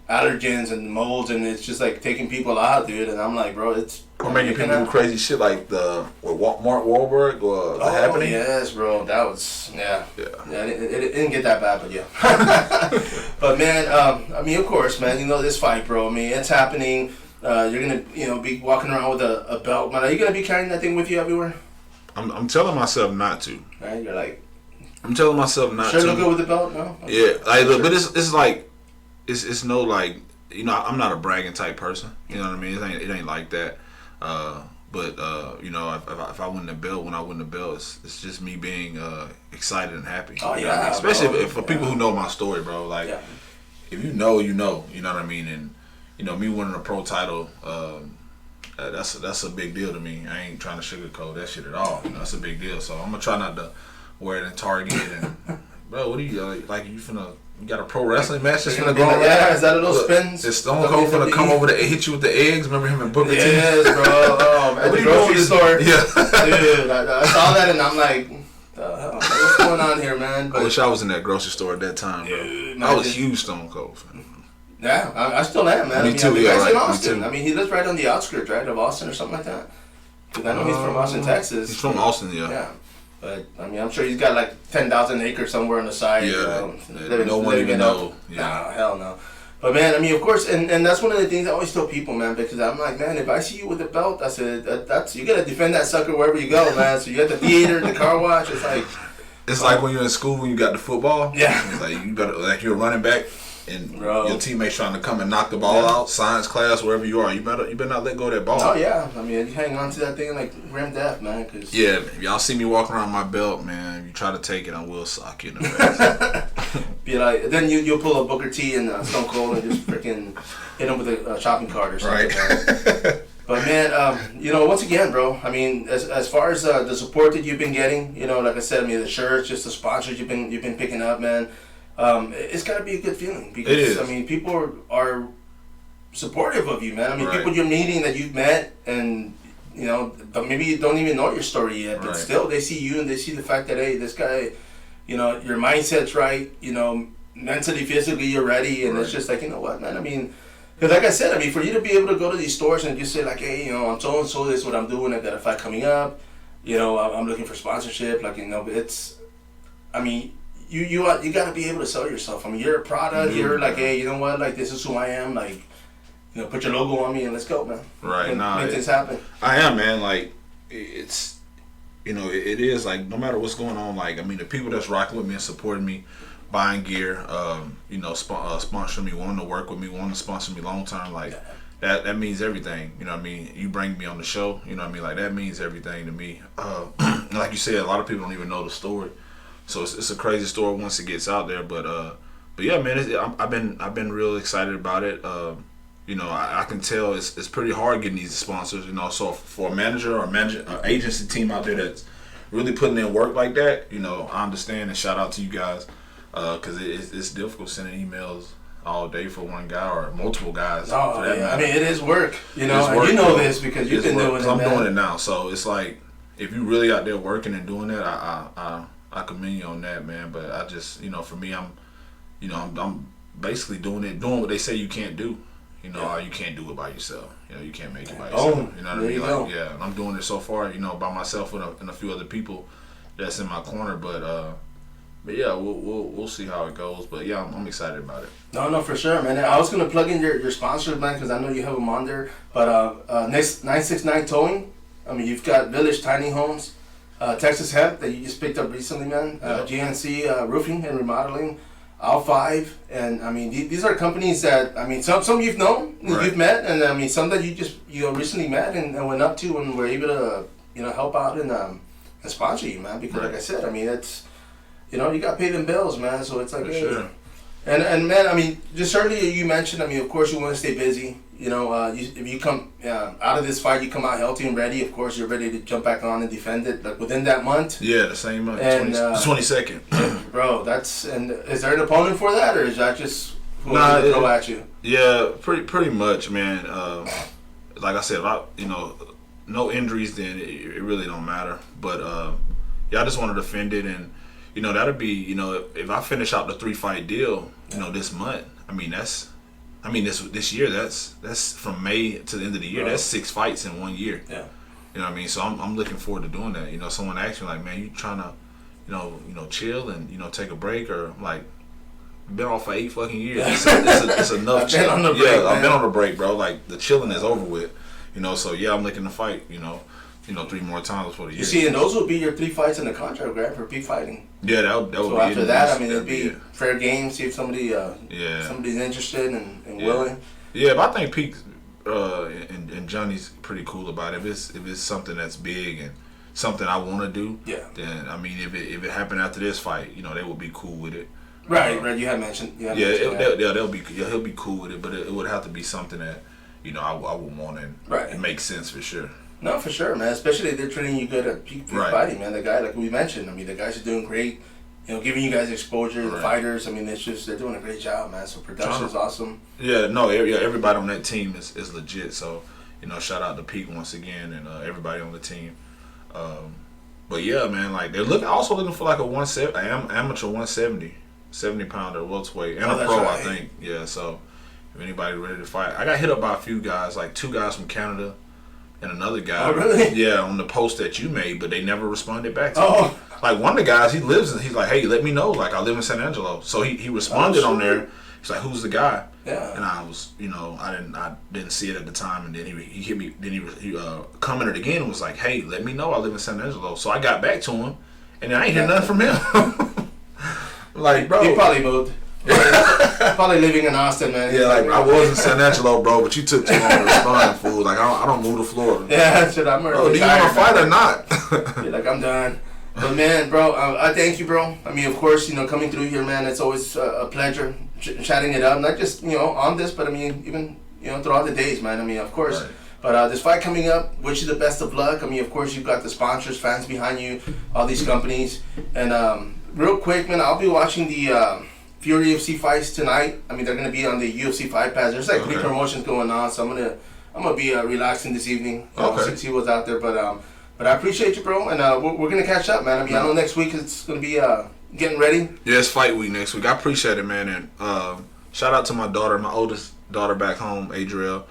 allergens and molds, and it's just like taking people out, dude. And I'm like, bro, it's or making people do crazy shit like the Mark Wahlberg or The Happening. Yes, bro, that was yeah. It didn't get that bad, but yeah. But man, I mean, of course, man, you know this fight, bro. I mean, it's happening. You're gonna, be walking around with a belt, man. Are you gonna be carrying that thing with you everywhere? I'm telling myself not to. Right, you're like. I'm telling myself not to. Sure, look good with the belt, no? Okay. Yeah, like, look, but it's like, it's no like, I'm not a bragging type person. You know what I mean? It ain't like that. But if I win the belt, when I win the belt, it's just me being excited and happy. Oh you know yeah, what I mean? Especially if for people who know my story, bro. Like, if you know, you know what I mean. And me winning a pro title, that's a big deal to me. I ain't trying to sugarcoat that shit at all. That's a big deal. So I'm gonna try not to wear it in Target. And bro, what are you like? You got a pro wrestling match that's gonna go on? Yeah, is that a little spins? Is Stone Cold finna come over to hit you with the eggs? Remember him and Booker T? Yes, bro. Oh, at the grocery store. Yeah. Dude, I saw that and I'm like, the hell? What's going on here, man? But I wish I was in that grocery store at that time, bro. Dude, I was huge Stone Cold fan. Yeah, I still am, man. Me too, the yeah, guy's right. in Austin. Me too. I mean, he lives right on the outskirts, right, of Austin or something like that. Because I know he's from Austin, Texas. He's from Austin, yeah. Yeah. But, I mean, I'm sure he's got like 10,000 acres somewhere on the side. Yeah, no one even know. Yeah. Nah, hell no. But, man, I mean, of course, and that's one of the things I always tell people, man, because I'm like, man, if I see you with a belt, I said, you got to defend that sucker wherever you go, man. So you got the theater, the car wash, it's like... It's like when you're in school when you got the football. Yeah. It's like you got like you're a running back and Bro. your teammates trying to come and knock the ball out, science class, wherever you are. You better not let go of that ball. Oh, yeah. I mean, you hang on to that thing like grim death, man. Cause yeah, if y'all see me walking around my belt, man, if you try to take it, I will sock you in the face. Be like, then you'll pull a Booker T and Stone Cold and just freaking hit him with a shopping cart or something. Right. But man, once again, bro. I mean, as far as the support that you've been getting, like I said, I mean, the shirts, just the sponsors you've been picking up, man. It's got to be a good feeling because it is. I mean, people are supportive of you, man. I mean, right. people you're meeting that you've met and maybe you don't even know your story yet, but right. still they see you and they see the fact that hey, this guy, your mindset's right, mentally, physically you're ready, and right. It's just like, you know what, man. I mean. Because like I said, I mean, for you to be able to go to these stores and just say like, hey, I'm so-and-so, this is what I'm doing, I got a fight coming up, I'm looking for sponsorship, like, it's, I mean, you got to be able to sell yourself. I mean, you're a product, you're like, hey, you know what, like, this is who I am, like, put your logo on me and let's go, man. Right, Make things happen. I am, man, like, it's, it is, like, no matter what's going on, like, I mean, the people that's rocking with me and supporting me, buying gear, sponsoring me, wanting to work with me, wanting to sponsor me long term, like that means everything. You know what I mean? You bring me on the show, you know what I mean? Like that means everything to me. Like you said, a lot of people don't even know the story, so it's a crazy story once it gets out there. But yeah, man, I've been real excited about it. I can tell it's pretty hard getting these sponsors. So for a manager or agency team out there that's really putting in work like that, I understand and shout out to you guys. Because it's difficult sending emails all day for one guy or multiple guys. Oh, for that yeah. matter. I mean, it is work. It's work, you know this because you've been doing it. I'm doing it now, so it's like if you really out there working and doing that, I commend you on that, man. But I just, for me, I'm basically doing what they say you can't do. You can't do it by yourself. You can't make it by yourself. You know what I mean? Like, yeah, I'm doing it so far, by myself and a few other people that's in my corner, But yeah, we'll see how it goes. But yeah, I'm excited about it. No, for sure, man. I was gonna plug in your sponsors, man, because I know you have them on there. But next 969 Towing. I mean, you've got Village Tiny Homes, Texas Hemp that you just picked up recently, man. GNC Roofing and Remodeling, Al5, and I mean these are companies that I mean some you've known, right. You've met, and I mean some that you recently met and went up to and were able to help out and sponsor you, man. Because right. Like I said, I mean it's. You got to pay them bills, man. So it's like, hey, sure. And man, I mean, just earlier you mentioned, I mean, of course you want to stay busy. You know, if you come out of this fight, you come out healthy and ready. Of course, you're ready to jump back on and defend it. Like within that month. Yeah, the same month. And 22nd. Bro, and is there an opponent for that, or is that just who throw at you? Yeah, pretty much, man. Like I said, no injuries, then it really don't matter. But yeah, I just want to defend it, and that'll be, if I finish out the 3-fight deal, this month. This year, that's from May to the end of the year. Bro. That's 6 fights in 1 year. Yeah. You know what I mean? So I'm looking forward to doing that. Someone asked me like, man, you trying to, chill and take a break, or I'm like, been off for 8 fucking years. It's enough. I've been on the break, I've been on the break, bro. Like the chilling is over with. So yeah, I'm looking to fight. 3 more times before the year. You see, and those will be your 3 fights in the contract, right? For peak fighting. Yeah, that would so be. So after that, I mean, it'd be fair game. See if somebody's interested and willing. Yeah, but I think Peak and Johnny's pretty cool about it. If it's something that's big and something I want to do, then I mean, if it happened after this fight, they would be cool with it. Right. You had mentioned. He'll be cool with it, but it would have to be something that I would want and it makes sense for sure. No, for sure, man. Especially if they're treating you good at peak fighting, man. The guy, like we mentioned, I mean, the guys are doing great. Giving you guys exposure, the fighters. I mean, it's just they're doing a great job, man. So production is awesome. Yeah, no, everybody on that team is legit. So shout out to Peak once again and everybody on the team. But yeah, man, like they're also looking for like a amateur 170, 70-pounder welterweight and a pro, right. I think. Yeah, so if anybody ready to fight, I got hit up by a few guys, like 2 guys from Canada. And another guy, oh, really? Yeah, on the post that you made, but they never responded back to me. Like one of the guys, he's like, hey, let me know. Like I live in San Angelo, so he responded on there. He's like, who's the guy? Yeah. And I was, I didn't see it at the time, and then he hit me. Then he commented again and was like, hey, let me know. I live in San Angelo. So I got back to him, and I ain't hear nothing from him. Like, bro, he probably moved. Probably living in Austin, man. Yeah, like I was in San Angelo, bro, but you took too long to respond, fool. Like I don't move to Florida. Yeah, shit, I'm already. Bro, do you want to fight or not? You're like, I'm done. But man, bro, I thank you, bro. I mean, of course, coming through here, man, it's always a pleasure chatting it up. Not just on this, but I mean, even throughout the days, man. I mean, of course. Right. But this fight coming up, wish you the best of luck. I mean, of course, you've got the sponsors, fans behind you, all these companies, and real quick, man, I'll be watching the. Fury UFC fights tonight. I mean, they're gonna be on the UFC Fight Pass. There's like 3 promotions going on, so I'm gonna be relaxing this evening. See what's out there, but I appreciate you, bro, and we're gonna catch up, man. I mean, I know next week it's gonna be getting ready. Yeah, it's fight week next week. I appreciate it, man, and shout out to my daughter, my oldest daughter back home, Adriel.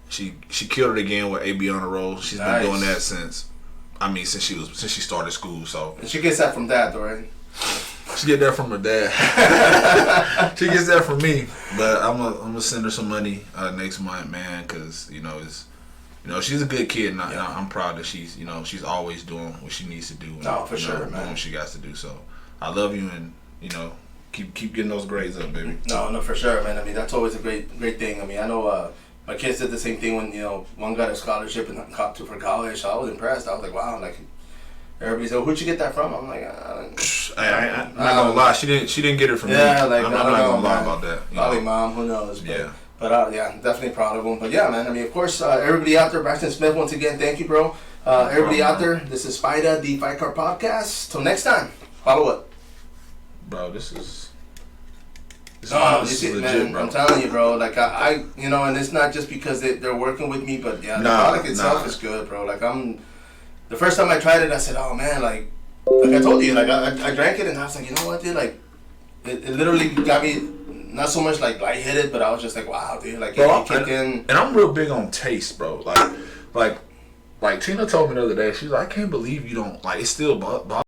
She killed it again with AB on the roll. She's been doing that since she started school. So and she gets that from dad, though, right? She get that from her dad. She gets that from me. But I'm gonna send her some money next month, man, because she's a good kid, and I'm proud that she's always doing what she needs to do. No, for sure, man. Doing what she got to do. So I love you, and keep getting those grades up, baby. No, for sure, man. I mean, that's always a great thing. I mean, I know my kids did the same thing when one got a scholarship and got to for college. So I was impressed. I was like, wow, like. Everybody's like, where'd you get that from? I'm like, I'm not gonna lie. She didn't get it from me. Like I'm not gonna lie about that. Probably mom, who knows? But, yeah, definitely proud of him. But yeah, man. I mean, of course, everybody out there, Braxton Smith, once again, thank you, bro. Everybody out there, this is Spida, the Fight Card Podcast. Till next time, follow up. Bro, this is legit, man. Bro. I'm telling you, bro. Like I and it's not just because they're working with me, but yeah, the product itself is good, bro. Like the first time I tried it, I said, "Oh man!" Like I told you, like I drank it and I was like, you know what, dude? Like it literally got me not so much like lightheaded, but I was just like, wow, dude. Like it kicked in. And I'm real big on taste, bro. Like Tina told me the other day, she's like, I can't believe you don't like. It's still